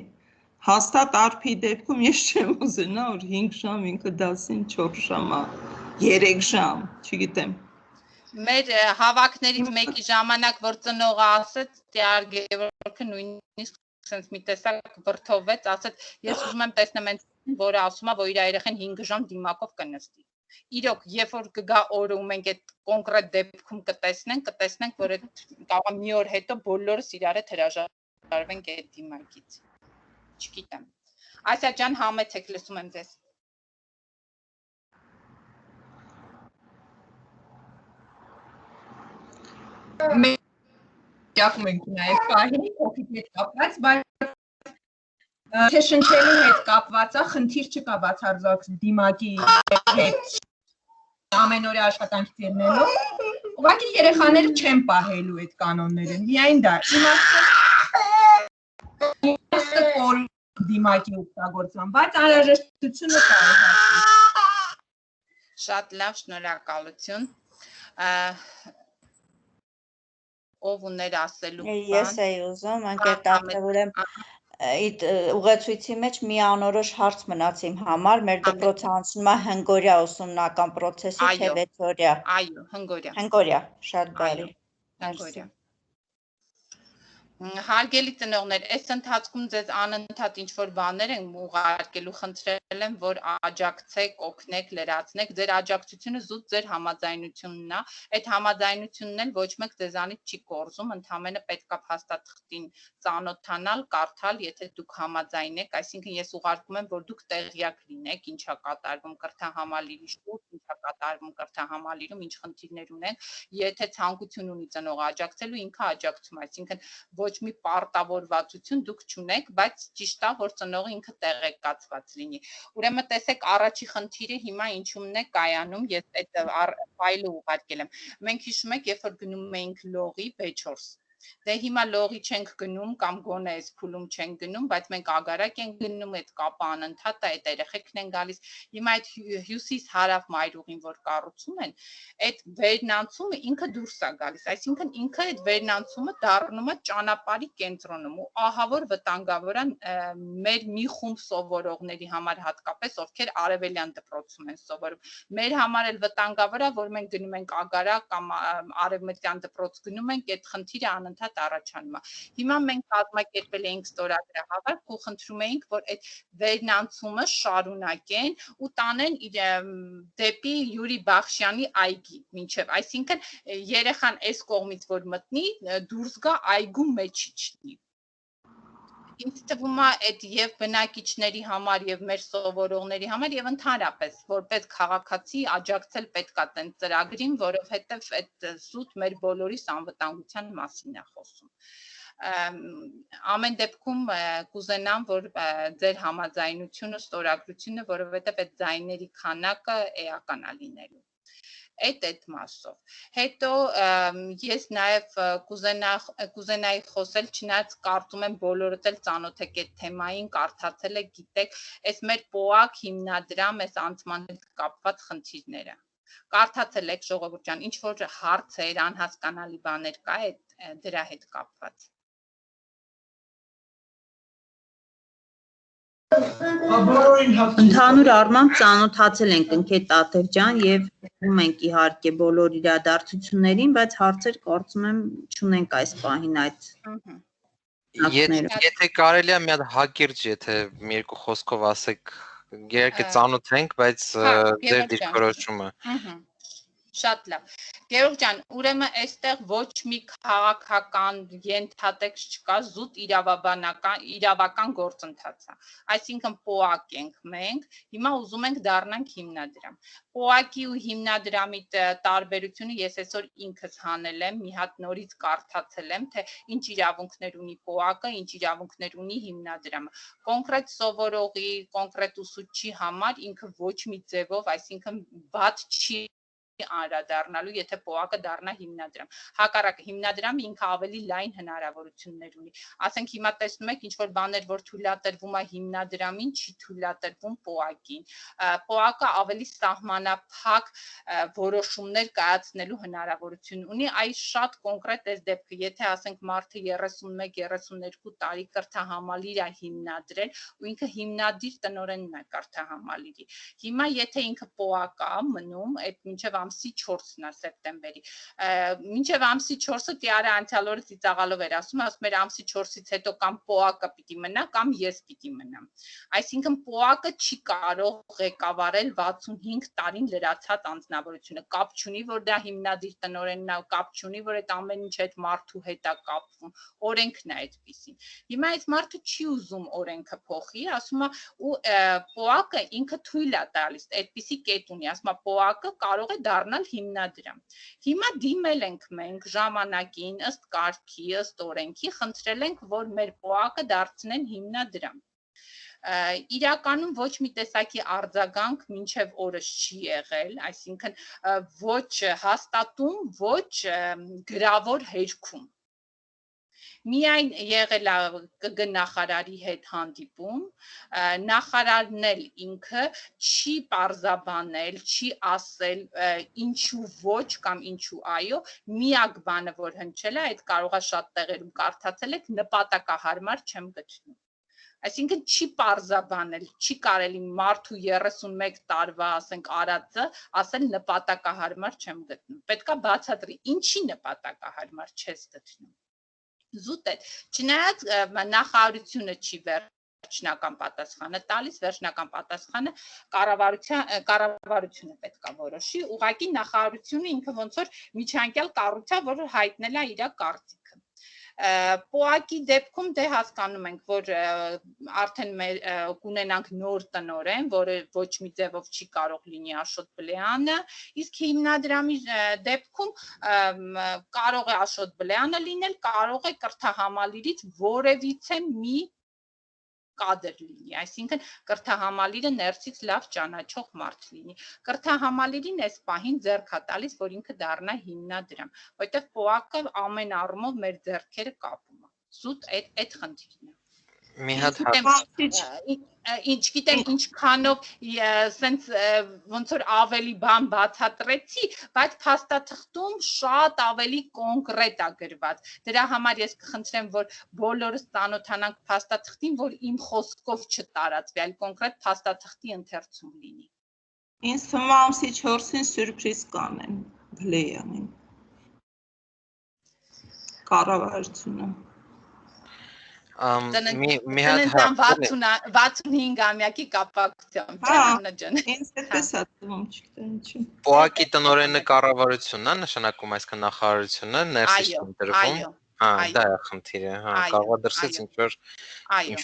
Հաստատ արփի դեպքում ես չեմ ուզենա, որ 5 ժամ ինքը դասին 4 ժամա, 3 ժամ, չգիտեմ։ Մեր հավաքներից մեկի ժամանակ, որ ծնողը ասեց, Տիար Գևորգը նույնիսկ sense մի տեսակ վրթովեց, ասեց, ես ուզում եմ տեսնեմ այն, որը ասում է, որ իր երեխան 5 ժամ դիմակով կնստի։ Իրոք, երբ որ կգա օրը ու մենք այդ կոնկրետ դեպքում կտեսնենք, որ այդ կարող է մի օր հետո բոլորս իրար հետ հրաժարվենք այդ դիմակից։ Չգիտեմ։ Ասիա ջան, համեցեք, լսում եմ ձեզ։ Ճախում ենք նաև պահին, կոպիտ հետ կապված, բայց թե շնչելու հետ կապված է, խնդիր չկա բացարձակ դիմակի հետ ամենօրյա աշխատանքից ելնելով, ուղղակի երեխաները չեն պահելու այդ կանոնները, միայն դա, իմաստը կոլ դիմակի օգտագործման, բայց անհրաժեշտությունը կա է հարցի։ Շատ լավ, շնորհակալություն։ Ով ուներ ասելու բան։ Ես էի ուզում, անկերտացնել ուրեմ ուղեցույցի մեջ մի անորոշ հարց մնաց իմ համար, մեր դպրոցը անցնում է հնգորյա ուսումնական պրոցեսի, թե 6 օրյա։ Այո, հնգորյա։ Հնգորյա, շատ բարի։ Հնգորյա։ Հարգելի ծնողներ, այս ընթացքում ձեզ անընդհատ ինչ-որ բաներ են ուղարկելու, խնդրել եմ, որ աջակցեք, օգնեք, լրացնեք, ձեր աջակցությունը զուտ ձեր համաձայնությունն է, այդ համաձայնությունն էլ ոչ մեկ ձեզանից չի կորզում, ընդհանրապես պետք է փաստաթղթին ծանոթանալ, կարդալ, եթե դուք համաձայնեք, այսինքն ես ուղարկում եմ, որ դուք տեղյակ լինեք, ինչա կատարվում կրթահամալիրի շուրջ, ինչա կատարվում կրթահամալիրում, ինչ խնդիրներ ունենք, եթե ցանկություն ունի ծնողը աջակցելու, ինքը աջակցում, այսինքն ոչ մի պարտավորվածություն դուք չունեք, բայց ճիշտ է, որ ծնողը ինքը տեղեկացված լինի։ Ուրեմն տեսեք, առաջի խնդիրը հիմա ինչումն է կայանում, ես այդ ֆայլը ուղարկել եմ։ Մենք հիշում եք, երբ որ գնում էինք լողի B4, դե հիմա լողի չենք գնում կամ գոնե այս փուլում չենք գնում, բայց մենք ագարակ ենք գնում, այդ կապը անընդհատ է, այդ երեխեքն են գալիս։ Հիմա այդ հյուսիս-հարավ մայրուղին, որ կառուցում են, այդ վերնանցումը ինքը դուրս է գալիս, այսինքն ինքը այդ վերնանցումը դառնում է ճանապարհի կենտրոնում ու ահա որ վտանգավոր է մեր մի խումբ սովորողների համար հատկապես, ովքեր արևելյան դպրոցում են սովորում։ Մեր համար էլ վտանգավոր է, որ մենք գնում ենք ագարակ կամ արևմտյան դպրոց գնում ենք, այդ խնդիրը անընդհատ առաջանում է։ Հիմա մենք կազմակերպել էինք ստորագրահավաք ու խնդրում էինք, որ այդ վերնանցումը շարունակեն ու տանեն դեպի Յուրի Բախշյանի այգի մինչև, այսինքն երեխան այս կողմից որ մտնի, դուրս գա այգու մեջ չլինի։ Ինձ թվում է այդ եւ բնակիչների համար եւ մեր սովորողների համար եւ ընդհանրապես որպես քաղաքացի աջակցել պետքա տենց ծրագրին, որովհետեւ այդ զուտ մեր բոլորիս անվտանգության մասին է խոսում։ Ամեն դեպքում կուզենամ, որ ձեր համաձայնությունը, ստորագրությունը, որովհետեւ այդ ձայների քանակը էական է լինելու։ Այդ մասով։ Հետո ես նաև կուզենայի խոսել, չնայած կարծում եմ բոլորդ էլ ծանոթ եք այդ թեմային, կարդացել եք, գիտեք, այս մեր ՊՕԱԿ հիմնադրամ, այս անցման հետ կապված խնդիրները։ Կարդացել եք, ժողովուրդ ջան, ինչ որ հարցեր, անհասկանալի բաներ կա դրա հետ կապված։ Ընդհանուր առմամբ ծանոթացել ենք Ընկետ Տաթև եւ ենք իհարկե բոլոր իրադարձություններին, բայց հարցեր կարծում եմ չունենք այս պահին այդ։ Եթե կարելի է մի հատ հակիրճ, եթե մի երկու խոսքով ասեք, իհարկե ծանոթ ենք, բայց ձեր դիրքորոշումը։ Շատ լավ։ Գեորգ ջան, ուրեմն այստեղ ոչ մի քաղաքական ենթատեքստ չկա, զուտ իրավական գործընթաց է։ Այսինքն պոակ ենք մենք, հիմա ուզում ենք դառնանք հիմնադրամ։ Պոակի ու հիմնադրամի տարբերությունը ես այսօր ինքս հանել եմ, մի հատ նորից կարդացել եմ, թե ինչ իրավունքներ ունի պոակը, ինչ իրավունքներ ունի հիմնադրամը։ Կոնկրետ սովորողի, կոնկրետ ուսուցչի համար ինքը ոչ մի ձևով, այսինքն բաց չի անդրադառնալու, եթե պոակը դառնա հիմնադրամ։ Հակառակը հիմնադրամը ինքը ավելի լայն հնարավորություններ ունի։ Ասենք հիմա տեսնում եք ինչ որ բաներ, որ թույլատրվում է հիմնադրամին, չի թույլատրվում պոակին։ Պոակը ավելի սահմանափակ որոշումներ կայացնելու հնարավորություն ունի։ Այս շատ կոնկրետ այս դեպքը, եթե ասենք մարդը 31-32 տարի կրթահամալիր է հիմնադրել ու ինքը հիմնադիր տնօրենն է կրթահամալիրի։ Հիմա եթե ինքը պոակ է մնում, այդ մինչև ամսի 4-ն է սեպտեմբերի։ Մինչև ամսի 4-ը Տիարը անցյալ օրը ծիծաղալով էր ասում էր ամսի 4-ից հետո կամ պոակը պիտի մնա, կամ ես պիտի մնամ։ Այսինքն պոակը չի կարող ղեկավարել 65 տարին լրացած անձնավորությունը, կապ չունի, որ դա հիմնադիր տնօրենն է, կապ չունի, որ այդ ամեն ինչ այդ մարդու հետ է կապվում, օրենքն է այդպեսին։ Հիմա այս մարդը չի ուզում օրենքը փոխի, ասում է ու պոակը ինքը թույլ է տալիս, այդպիսի կետ ունի, ասում է պոակը կարող է դառնալ հիմնադրամ։ Հիմա դիմել ենք մենք ժամանակին, ըստ կարգի, ըստ օրենքի, խնդրել ենք, որ մեր պոակը դարձնեն հիմնադրամ։ Իրականում ոչ մի տեսակի արձագանք մինչև օրս չի եղել, այսինքն ոչ հաստատում, ոչ գրավոր հերքում։ Միայն եղել է նախարարի հետ հանդիպում, նախարարն էլ ինքը չի պարզաբանել, չի ասել ինչու ոչ կամ ինչու այո, միակ բանը, որ հնչել է, այդ կարող է շատ տեղերում կարդացել եք, նպատակահարմար չեմ գտնում։ Այսինքն չի պարզաբանել, չի կարելի մարդու 31 տարվա, ասենք, արածը, ասել նպատակահարմար չեմ գտնում։ Պետք է բացատրի, ինչի նպատակահարմար չես գտնում։ Զուտ է, չնայած նախարարությունը չի վերջնական պատասխանը տալիս, վերջնական պատասխանը կառավարությունը պետք է որոշի, ուղղակի նախարարությունը ինքը ոնց որ միջանկյալ կառույց է, որ հայտնել է իր կարծիքը։ Պոակի դեպքում դե հասկանում ենք, որ արդեն կունենանք նոր տնօրեն, որը ոչ մի ձևով չի կարող լինի Աշոտ Բլեյանը, իսկ հիմնադրամի դեպքում կարող է Աշոտ Բլեյանը լինել, կարող է կրթահամալիրից որևիցե մի կադր լինի, այսինքն կրթահամալիրը ներսից լավ ճանաչող մարդ լինի։ Կրթահամալիրին այս պահին ձեռք է տալիս, որ ինքը դառնա հիմնադրամ, որտեղ պոակը ամեն առումով մեր ձեռքերը կապում է։ Զուտ այդ խնդիրն է։ Մի հատ ինչ գիտեմ ինչքանով սենց ոնց որ ավելի բան բացատրեցի, բայց փաստաթղթում շատ ավելի կոնկրետ է գրված։ Դրա համար ես կխնդրեմ, որ բոլորս ծանոթանանք փաստաթղթին, որ իմ խոսքով չտարածվի, այլ կոնկրետ փաստաթղթի ընթերցում լինի։ Ինձ թվում է ամսի 4-ին սյուրպրիզ կանեն Բլեյանին։ Կառավարությունը։ Մի հատ 65-ամյակի կապակցությամբ, չէ՞ Աննա ջան։ Ինձ այդպես է թվում, չգիտեմ ինչի։ Պոակի տնօրենը կառավարությունն է նշանակում, այսքան նախարարությունը ներսից ընտրվում։ Դա է խնդիրը, կարող է դրսից ինչ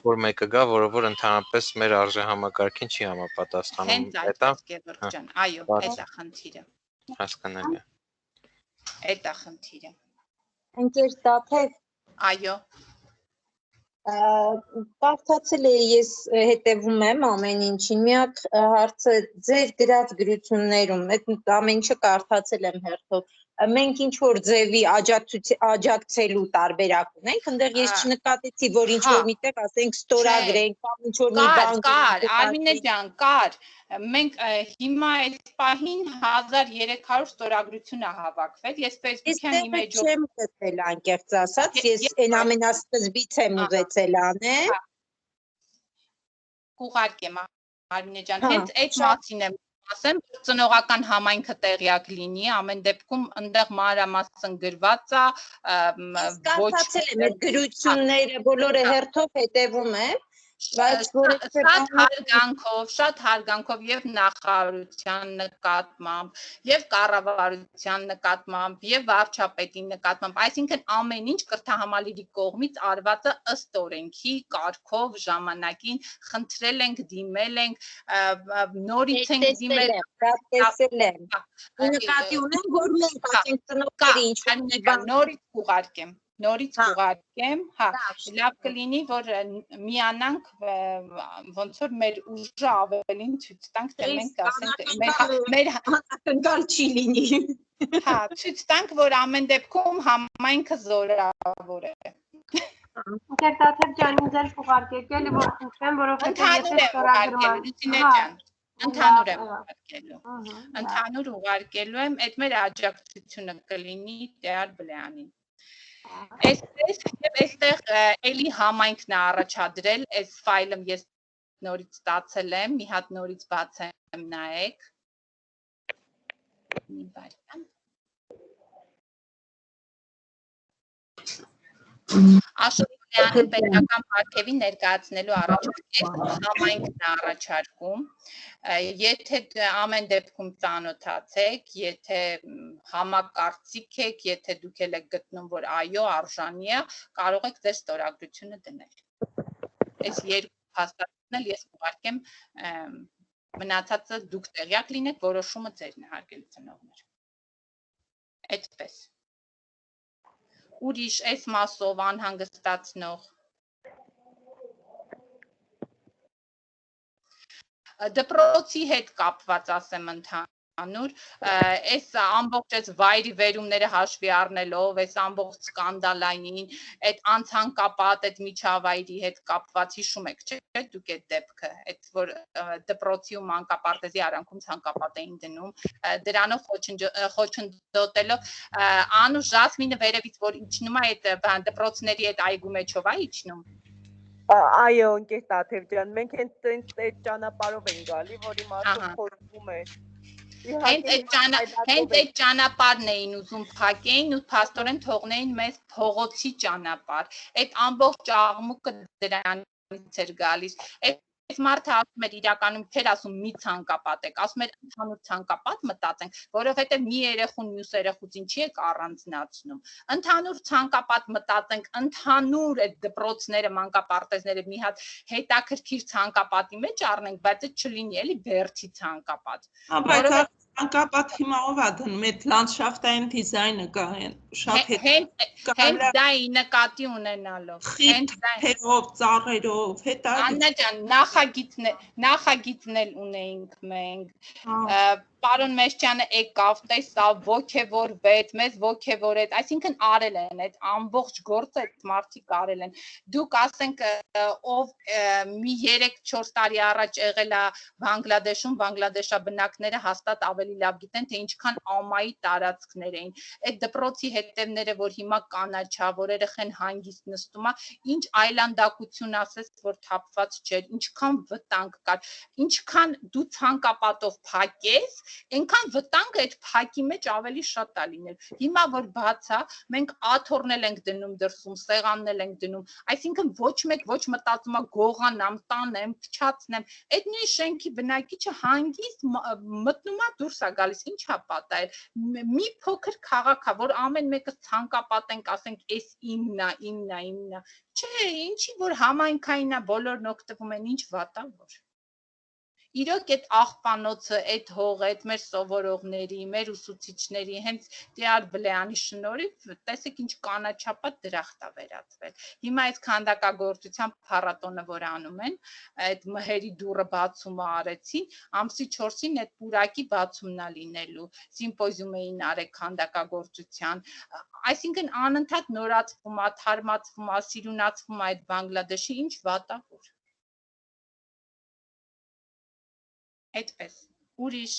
որ մեկը գա, որը ընդհանրապես մեր արժեհամակարգին չի համապատասխանում։ Հենց այդ Գևորգ ջան, այո, այդ է խնդիրը։ Հասկանալի է։ Այդ է խնդիրը։ Ընկեր Տաթև, այո։ Կարդացել էի, ես հետևում եմ ամեն ինչին, միակ հարցը ձեր գրած գրություններում, այդ ամեն ինչը կարդացել եմ հերթով, մենք ինչ որ ձևի աջակցելու տարբերակ ունենք, այնտեղ ես չնկատեցի, որ ինչ որ միտեղ ասենք ստորագրենք, կամ ինչ որ մի բան կար, Արմինե ջան, կար։ Մենք հիմա այդ պահին 1300 ստորագրություն է հավաքվել, ես Facebook-յան իմեջով չեմ գտել անկեղծ ասած, ես այն ամենասկզբից եմ ուզեցել անել։ Կուղարկեմ Արմինե ջան, հենց այդ մասին եմ ասեմ, ծնողական համայնքը տեղյակ լինի, ամեն դեպքում այնտեղ մանրամասն գրված է, ոչ կարդացել եմ այդ գրությունները, բոլորը հերթով հետևում եմ, շատ հարգանքով եւ նախարարության նկատմամբ եւ կառավարության նկատմամբ եւ վարչապետի նկատմամբ, այսինքն ամեն ինչ կրթահամալիրի կողմից արվածը ըստ օրենքի կարգով ժամանակին խնդրել ենք, դիմել ենք, նորից ենք դիմել, նկատի ունեմ, որ մենք ասենք ծնողների ինչ-որ նորից կուղարկեմ, հա, լավ կլինի, որ միանանք, ոնց որ մեր ուժը ավելին ցույց տանք, թե մենք ասենք, մեր հակակնկալ չի լինի։ Հա, ցույց տանք, որ ամեն դեպքում համայնքը զորավոր է։ Ընկեր Տաթև ջան, ինձ էլ կուղարկեք, էլի որ խնդրեմ, որովհետև եթե ստորագրման ընդհանուր ուղարկելու եմ, այդ մեր աջակցությունը կլինի Տեար Բլեանին։ Այստեղ էլի համայնքն է առաջադրել, այս ֆայլը ես նորից ստացել եմ, մի հատ նորից բացեմ, նայեք։ Աշխենի Բլեանին պետական պարգևին ներկայացնելու առաջ այս համայնքն է առաջարկում, եթե ամեն դեպքում ծանոթացեք, եթե համակարծիք եք, եթե դուք եք գտնում, որ այո, արժանի է, կարող եք ձեր ստորագրությունը դնել։ Այս երկու հաստատությունն ես ուղարկեմ, մնացածը դուք տեղյակ լինեք, որոշումը ձերն է, հարգելի ծնողներ։ Այդպես։ Ուրիշ այս մասով անհանգստացնող դպրոցի հետ կապված ասեմ ընդհանուր, այս ամբողջ այս վայրի վերումները հաշվի առնելով, այս ամբողջ սկանդալային, այդ անցանկապատ այդ միջավայրի հետ կապված հիշում եք, չէ՞, դուք այդ դեպքը, այդ որ դպրոցի ու մանկապարտեզի արանքում ցանկապատ էին դնում, դրանով խոչընդոտելով, Անու Ժասմինը վերևից որ իջնում է այդ դպրոցների այդ այգու մեջով է իջնում։ Այո, ընկեր Տաթև ջան, մենք հենց այդ ճանապարհով ենք գալի, որի մասով խոսվում է։ Հենց այդ ճանապարհն էին ուզում փակեին ու փաստորեն թողնեին մեզ փողոցի ճանապարհ։ Այդ ամբողջ աղմուկը դրանից էր գալիս։ Այս մարդը ասում էր իրականում չէր ասում մի ցանկապատ եք, ասում էր ընդհանուր ցանկապատ մտածենք, որովհետև մի երեխուն մյուս երեխուց ինչի եք առանձնացնում։ Ընդհանուր ցանկապատ մտածենք, ընդհանուր այդ դպրոցները, մանկապարտեզները մի հատ հետաքրքիր ցանկապատի մեջ առնենք, բայց այդ չլինի էլի բերթի ցանկապատ։ Ցանկապատ հիմա ով է դնում այդ լանդշաֆտային դիզայնը կա շատ հենց դա ի նկատի ունենալով, հենց դա ծառերով, Աննա ջան, նախագիծն էլ ունեինք մենք, պարոն Մեշչյանը եկավ, տեսավ, ոգևորվեց, մեզ ոգևորեց, այսինքն արել են այդ ամբողջ գործը, այդ մարդիկ արել են։ Դուք ասենք ով մի 3-4 տարի առաջ եղել է Բանգլադեշում, բանգլադեշաբնակները հաստատ ավելի լավ գիտեն, թե ինչքան ամայի տարածքներ էին։ Այդ դպրոցի հետևները, որ հիմա կանաչա, որ երեխեն հանգիստ նստում է, ինչ այլանդակություն ասես, որ թափված չէր, ինչքան վտանգ կար, ինչքան դու ցանկապատով փակես, այնքան վտանգը այդ փակի մեջ ավելի շատ է լինել։ Հիմա որ բաց է, մենք աթոռնել ենք դնում դրսում, սեղաննել ենք դնում, այսինքն ոչ մեկ ոչ մտածում է գողանամ, տանեմ, փչացնեմ, այդ նույն շենքի բնակիչը հանգիստ մտնում է դուրս է գալիս, ինչ է պատահել։ Մի փոքր քաղաք է, որ ամեն մեկը ցանկապատենք, ասենք, էս իմն է, չէ, ինչի որ համայնքային է, բոլորն օգտվում են, ինչ վատ է որ։ Իրոք այդ աղբանոցը, այդ հողը, այդ մեր սովորողների, մեր ուսուցիչների, հենց Տեար Բլեանի շնորհիվ, տեսեք ինչ կանաչապատ դրախտ է վերածվել։ Հիմա այս քանդակագործության փառատոնը, որ անում են, այդ մհերի դուռը բացումը արեցին, ամսի 4-ին այդ պուրակի բացումն է լինելու, սիմպոզիում էին արել քանդակագործության, այսինքն անընդհատ նորացվում է, թարմացվում է, սիրունացվում է այդ Բանգլադեշի, ինչ վատ է որ։ Այդպես, ուրիշ։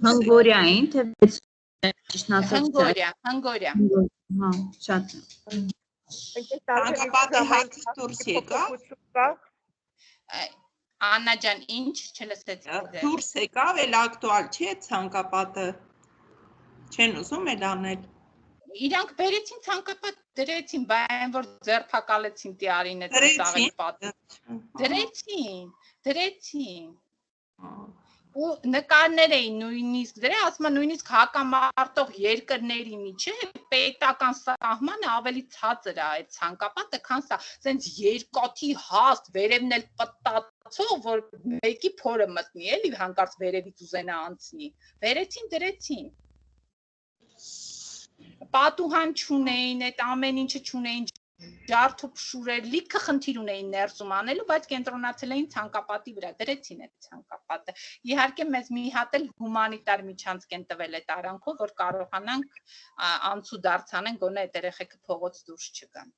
Հանգորիային, թե Հանգորիա։ Հա, շատ։ Ցանկապատի հացը դուրս եկա։ Աննա ջան, ինչ չլսեցի։ Դուրս եկավ, էլ ակտուալ չի այդ ցանկապատը։ Չեն ուզում էլ անել։ Իրանք բերեցին ցանկապատ դրեցին, բան որ ձերբակալեցին տիարին այդ ծաղի պատը։ Դրեցին։ Ու նկարներ էին նույնիսկ դրա, ասում եմ նույնիսկ հակամարտող երկրների միջև պետական սահմանը ավելի ցածր է այդ ցանկապատը, քան սա, ասենց երկաթի հաստ վերևն էլ պտտացող, որ մեկի փորը մտնի, էլի հանկարծ վերևից ուզենա անցնի։ Վերեցին, դրեցին։ Պատուհան չունեին, այդ ամեն ինչը չունեին, ջարդ ու փշուրեր, լիքը խնդիր ունեին ներսում անելու, բայց կենտրոնացել էին ցանկապատի վրա, դրեցին այդ ցանկապատը։ Իհարկե մեզ մի հատ էլ հումանիտար միջանցք են տվել այդ արանքով, որ կարողանանք անցու դարձանեն, գոնե այդ երեխեքը փողոց դուրս չգան։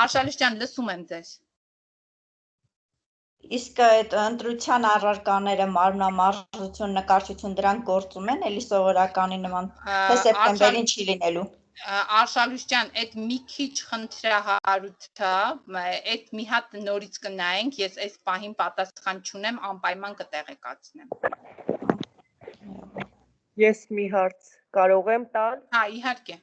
Արշալույս ջան, լսում եմ ձեզ։ Իսկ այդ ընտրության առարկաները, մարմնամարզություն, նկարչություն դրանք գործում են, էլի սովորականի նման, թե սեպտեմբերին չի լինելու։ Արշալույս ջան, այդ մի քիչ խնդրահարույթը, այդ մի հատ նորից կնայենք, ես այս պահին պատասխան չունեմ, անպայման կտեղեկացնեմ։ Ես մի հարց կարող եմ տալ։ Հա, իհարկե։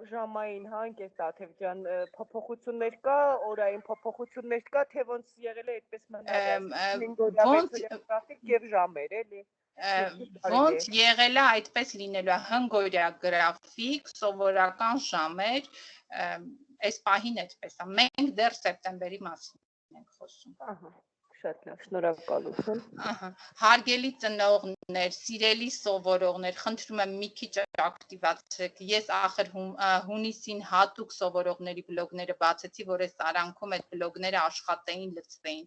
Ժամային հանգես Տաթև ջան, փոփոխություններ կա, օրային փոփոխություններ կա, թե ոնց եղել է այդպես մնաց։ Եվ ժամեր, էլի։ Ոնց եղել է այդպես լինելու է հնգօրյա գրաֆիկ, սովորական ժամեր, այս պահին այդպես է։ Մենք դեռ սեպտեմբերի մասին ենք խոսում։ Շատ լավ, շնորհակալություն։ Հարգելի ծնողներ, սիրելի սովորողներ, խնդրում եմ մի քիչ ակտիվացեք։ Ես ախր հունիսին հատուկ սովորողների բլոգները բացեցի, որ այս արանքում այդ բլոգները աշխատեին, լծվեին։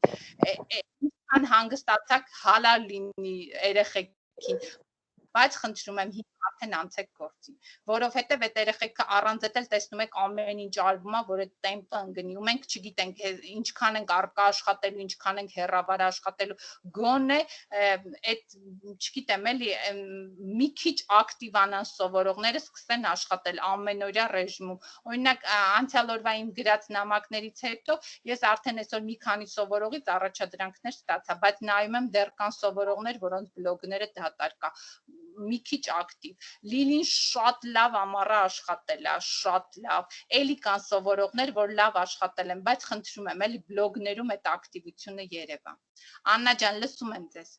Ինչքան հանգստացաք, հալալ լինի երեխեքին, բայց խնդրում եմ արդեն անցեք գործի, որովհետև այդ երեխեքը առանց էլ տեսնում եք ամեն ինչ արվում է, որ այդ տեմպը ընկնի, ու մենք չգիտենք ինչքան ենք առկա աշխատելու, ինչքան ենք հեռավար աշխատելու, գոնե այդ չգիտեմ էլի մի քիչ ակտիվանան սովորողները, սկսեն աշխատել ամենօրյա ռեժիմում։ Օրինակ անցյալ օրվա իմ գրած նամակներից հետո ես արդեն այսօր մի քանի սովորողից առաջադրանքներ ստացա, բայց նայում եմ դեռ կան սովորողներ, որոնց բլոգները դատարկ կա, մի քիչ ակտիվ։ Լիլին շատ լավ ամառը աշխատել է, շատ լավ։ Էլի կան սովորողներ, որ լավ աշխատել են, բայց խնդրում եմ, էլի բլոգներում այդ ակտիվությունը երևա։ Աննա ջան, լսում եմ ձեզ։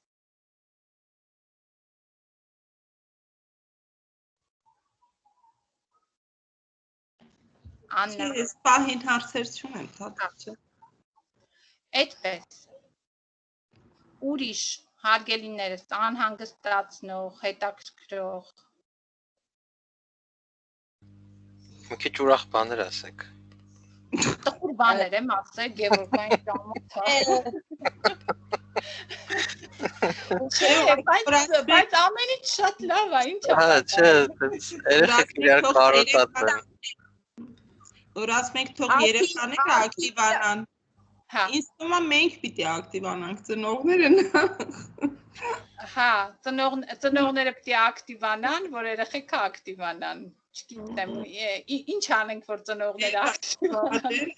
Աննա։ Ես պահին հարցեր չունեմ, Թաթև։ Այդպես։ Ուրիշ հարգելիներս, անհանգստացնող, հետաքրքրող։ Մի քիչ ուրախ բաներ ասեք։ Տխուր բաներ եմ ասել, Գևորգային ժամանակ։ Բայց ամեն ինչ շատ լավ է, ինչ է։ Հա, չէ, երեխեք իրար կարոտատեն։ Որ ասում ենք թող երեխաները ակտիվանան։ Ինձ թվում է մենք պիտի ակտիվանանք, ծնողները։ Հա, ծնողները պիտի ակտիվանան, որ երեխեքը ակտիվանան։ Չգիտեմ, ինչ անենք, որ ծնողները ակտիվանան։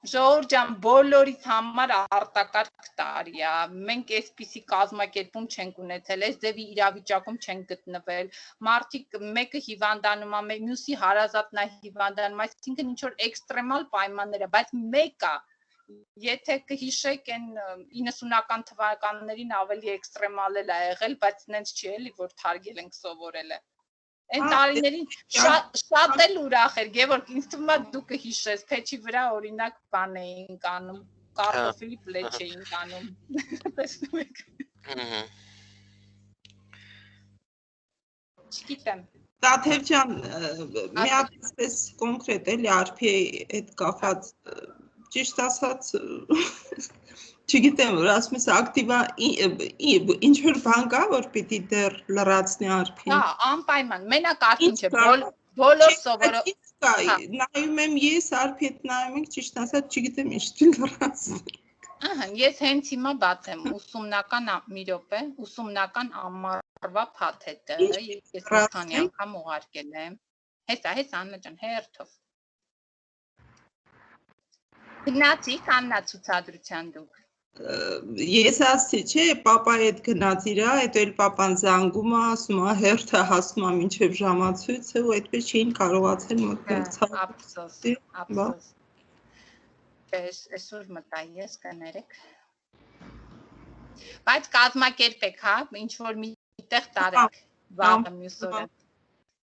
Ժողովուրդ ջան, բոլորիս համար արտակարգ տարի է։ Մենք այսպիսի կազմակերպում չենք ունեցել, այս ձևի իրավիճակում չենք գտնվել։ Մարդիկ մեկը հիվանդանում է, մյուսի հարազատն է հիվանդանում, այսինքն ինչ որ էքստրեմալ պայմաններ է, բայց մեկը եթե կհիշեք այն 90-ական թվականներին ավելի էքստրեմալ էլ է եղել, բայց նենց չի էլի, որ թարգել ենք սովորել է։ Այն տարիներին շատ էլ ուրախ էր, Գևորգ, ինձ թվում է դու կհիշես, փեչի վրա օրինակ բան էինք անում, կարտոֆիլի պլեչ էինք անում, տեսնում եք։ Չգիտեմ։ Տաթև ջան, մի հատ այսպես կոնկրետ էլի արփի հետ կապված ճիշտ ասած չգիտեմ, որ ասում ես ակտիվա ինչ որ բան կա, որ պիտի դեռ լրացնի արփին։ Հա, անպայման, մենակ արփին չէ, բոլոր սովորող։ Նայում եմ ես արփի հետ նայում ենք, ճիշտ ասած չգիտեմ ինչ դու լրացնի։ Ահա, ես հենց հիմա բացեմ ուսումնական մի րոպե, ուսումնական ամառվա փաթեթը, ես մի քանի անգամ ուղարկել եմ։ Հեսա, Աննա ջան, հերթով։ Գնացիք Աննա ցուցադրության դուք։ Ես ասի չէ, պապա հետ գնաց իրա, հետո էլ պապան զանգում է, ասում է հերթը հասնում է մինչև ժամացույցը ու այդպես չէին կարողացել մտնել ցավ։ Ափսոս։ Այսօր մտա ես կներեք։ Բայց կազմակերպեք, հա, ինչ որ միտեղ տարեք, վաղը մյուս օրը։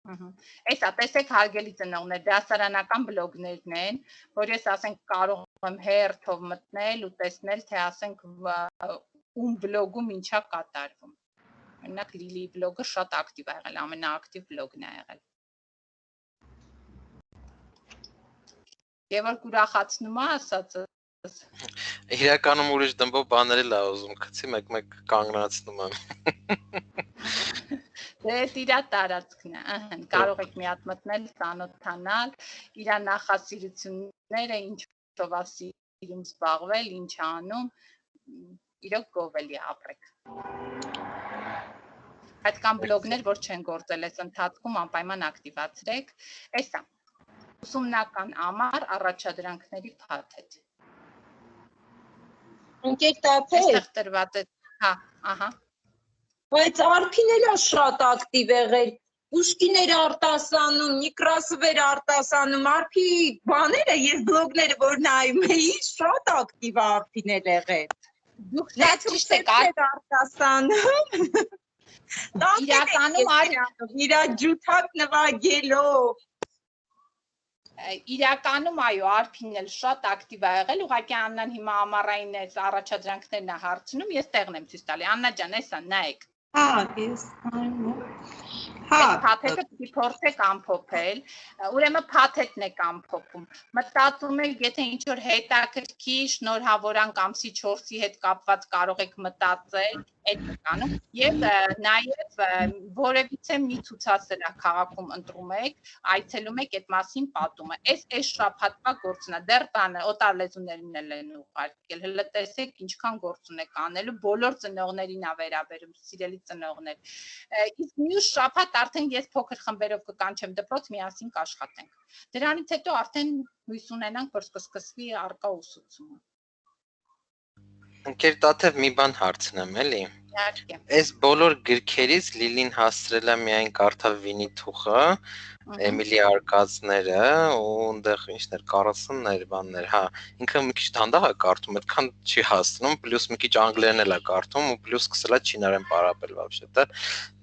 Էսա, տեսեք հարգելի ծնողներ, դասարանական բլոգներն են, որ ես ասենք կարող եմ հերթով մտնել ու տեսնել, թե ասենք ում բլոգում ինչա կատարվում։ Օրինակ Լիլիի բլոգը շատ ակտիվ ա եղել, ամենաակտիվ բլոգն ա եղել։ Եվ որ ուրախացնում ա ասածը։ Իրականում ուրիշ դմբով բաներ էլ ա ուզում, գցի մեկ-մեկ կանգնացնում եմ։ Դե իրա տարածքն է, կարող եք մի հատ մտնել, ծանոթանալ, իրա նախասիրությունները, ինչով է սիրում զբաղվել, ինչ անում, իրոք գովելի ապրեք։ Այդ կան բլոգներ, որ չեն գործել այս ընթացքում, անպայման ակտիվացրեք, էսա, ուսումնական ամառ առաջադրանքների փաթեթ։ Ընկեր Տաթև, այստեղ տրված է, հա, ահա։ Բայց Արփին էլ է շատ ակտիվ եղել, Պուշկիներ արտասանում, Նիկրասովեր արտասանում, Արփի բաները, ես բլոգները, որ նայում էի, շատ ակտիվ Արփին էլ եղել։ Դուք ճիշտ եք արտասանում։ Իրականում իր ջութակ նվագելով։ Իրականում այո, Արփին էլ շատ ակտիվ ա եղել, ուղղակի Աննան հիմա ամառային այս առաջադրանքներն ա հարցնում, ես տեղն եմ ցույց տալի։ Աննա ջան, էսա նայեք։ Հա, ես նայում։ Այդ փաթեթը պիտի փորձեք ամփոփել, ուրեմն փաթեթն եք ամփոփում։ Մտածում եք, եթե ինչ որ հետաքրքիր շնորհավորանք ամսի 4-ի հետ կապված կարող եք մտածել, այդ կանում, եւ նաեւ որևիցե մի ցուցասրահ քաղաքում ընտրում եք, այցելում եք այդ մասին պատումը։ Այս շաբաթվա գործն է, դեռ բանը օտար լեզուներին էլ են ուղարկել։ Հələ տեսեք ինչքան գործ ունեք անելու, բոլոր ծնողներին ա վերաբերում, սիրելի ծնողներ։ Իսկ մյուս շաբաթ արդեն ես փոքր խմբերով կկանչեմ դպրոց, միասին կաշխատենք։ Դրանից հետո արդեն հույս ունենանք, որ կսկսվի առկա ուսուցումը։ Ընկեր Տաթև մի բան հարցնեմ, էլի։ Իհարկե։ Այս բոլոր գրքերից Լիլին հասցրել է միայն կարդալ Վինի-Թուխը, Էմիլի արկածները ու այնտեղ ինչներ, Կարլսոններ, բաններ, հա։ Ինքը մի քիչ դանդաղ է կարդում, այդքան չի հասնում, պլյուս մի քիչ անգլերեն էլ է կարդում ու պլյուս սկսել է չինարեն պարապել вообще-то։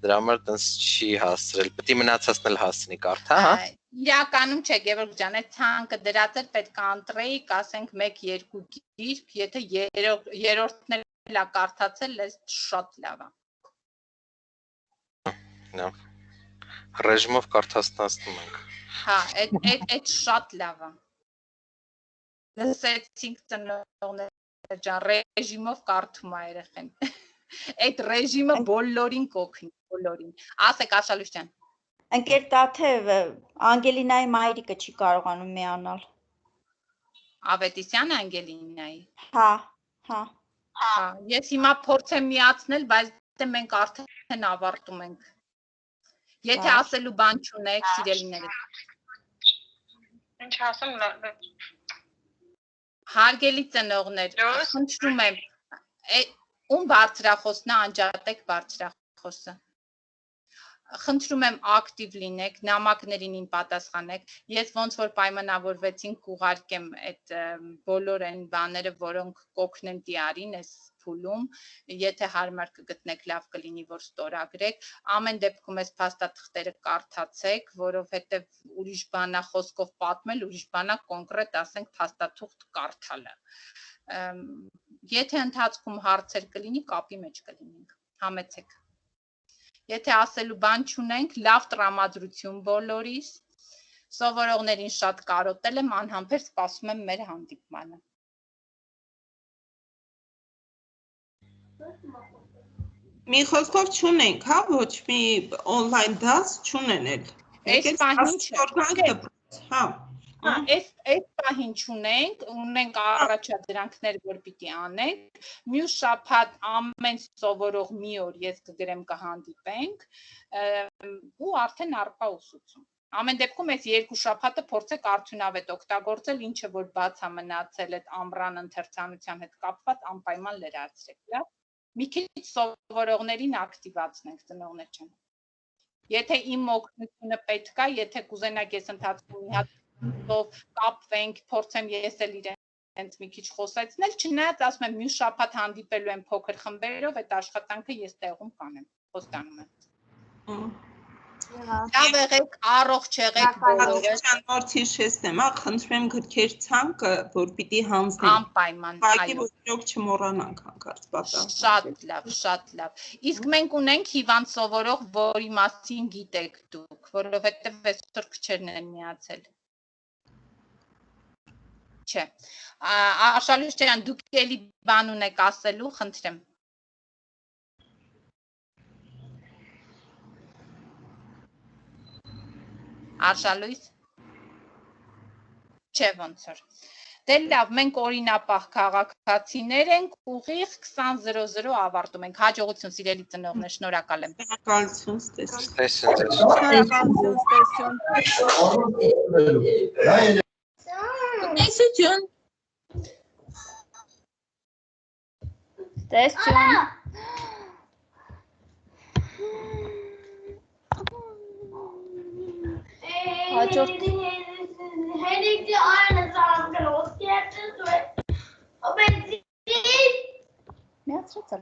Դրա համար տենց չի հասցրել։ Պետք է մնացածն էլ հասցնի կարդա, հա։ Իրականում չէ, Գևորգ ջան, այդ ցանկը դրած էր պետք է ընտրեիք, ասենք 1-2 գիրք, եթե երրորդն էլ կարդացել, այս շատ լավ է։ Լավ։ Ռեժիմով կարդացնում ենք։ Հա, այդ շատ լավ է։ Լսեցինք ծնողներ ջան, ռեժիմով կարդում է երեխեն։ Այդ ռեժիմը բոլորին կօգնի, բոլորին։ Ասեք Աշալուշ ջան։ Ընկեր Տաթև, Անգելինայի մայրիկը չի կարողանում միանալ։ Ավետիսյան Անգելինայի։ Հա, հա։ Հա, ես հիմա փորձեմ միացնել, բայց դե մենք արդեն ավարտում ենք։ Եթե ասելու բան չունեք, սիրելիներս։ Ինչ ասեմ, Հարգելի ծնողներ, խնդրում եմ, ում բարձրախոսն է, անջատեք բարձրախոսը։ Խնդրում եմ ակտիվ լինեք, նամակներին իմ պատասխանեք, ես ոնց որ պայմանավորվեցինք կուղարկեմ այդ բոլոր այն բաները, որոնք կօգնեն տիարին այս փուլում, եթե հարմար կգտնեք, լավ կլինի, որ ստորագրեք, ամեն դեպքում այս փաստաթղթերը կարդացեք, որովհետև ուրիշ բանա խոսքով պատմել, ուրիշ բանա կոնկրետ ասենք փաստաթուղթ կարդալը։ Եթե ընթացքում հարցեր կլինի, կապի մեջ կլինենք, համեցեք։ Եթե ասելու բան չունենք, լավ տրամադրություն բոլորիս, սովորողներին շատ կարոտել եմ, անհամբեր սպասում եմ մեր հանդիպմանը։ Մի խոսքով չունենք, հա, ոչ մի on-line դաս չունեն էլ։ Այս պահին չէ։ Հա։ Այս պահին չունենք, ունենք առաջադրանքներ, որ պիտի անենք, մյուս շաբաթ ամեն սովորող մի օր ես կգրեմ կհանդիպենք ու արդեն առկա ուսուցում։ Ամեն դեպքում այս երկու շաբաթը փորձեք արդյունավետ օգտագործել, ինչը որ բաց է մնացել այդ ամռան ընթերցանության հետ կապված անպայման լրացրեք, լավ։ Մի քիչ սովորողներին ակտիվացնենք, ծնողներ ջան։ Եթե իմ օգնությունը պետք է, եթե կուզենաք ես ընթացքում մի հատ կապվենք, փորձեմ ես էլ իրենց մի քիչ խոսացնել, չնայած ասում եմ մյուս շաբաթ հանդիպելու եմ փոքր խմբերով, այդ աշխատանքը ես տեղում կանեմ, խոստանում եմ։ Լավ եղեք, առողջ եղեք բոլորը։ Որդիս շեստեմ, խնդրեմ գրքեր ցանկը, որ պիտի հանձնենք։ Անպայման, այո։ Ոչ չմոռանանք հանկարծ պատահ։ Շատ լավ, շատ լավ։ Իսկ մենք ունենք հիվանդ սովորող, որի մասին գիտեք դուք, որովհետև այսօր քչերն են միացել։ Չէ։ Արշալույս ջան, դուք էլի բան ունեք ասելու, խնդրեմ։ Արշալույս։ Չէ, ոնց որ։ Դե լավ, մենք օրինապահ քաղաքացիներ ենք, ուղիղ 20:00 ավարտում ենք։ Հաջողություն, սիրելի ծնողներ, շնորհակալ եմ։ Շնորհակալություն, Տեսություն։ Տեսություն։ Հաջորդ Heading to Ireland, so I'm gonna get this way. Oh, Միացրեցել։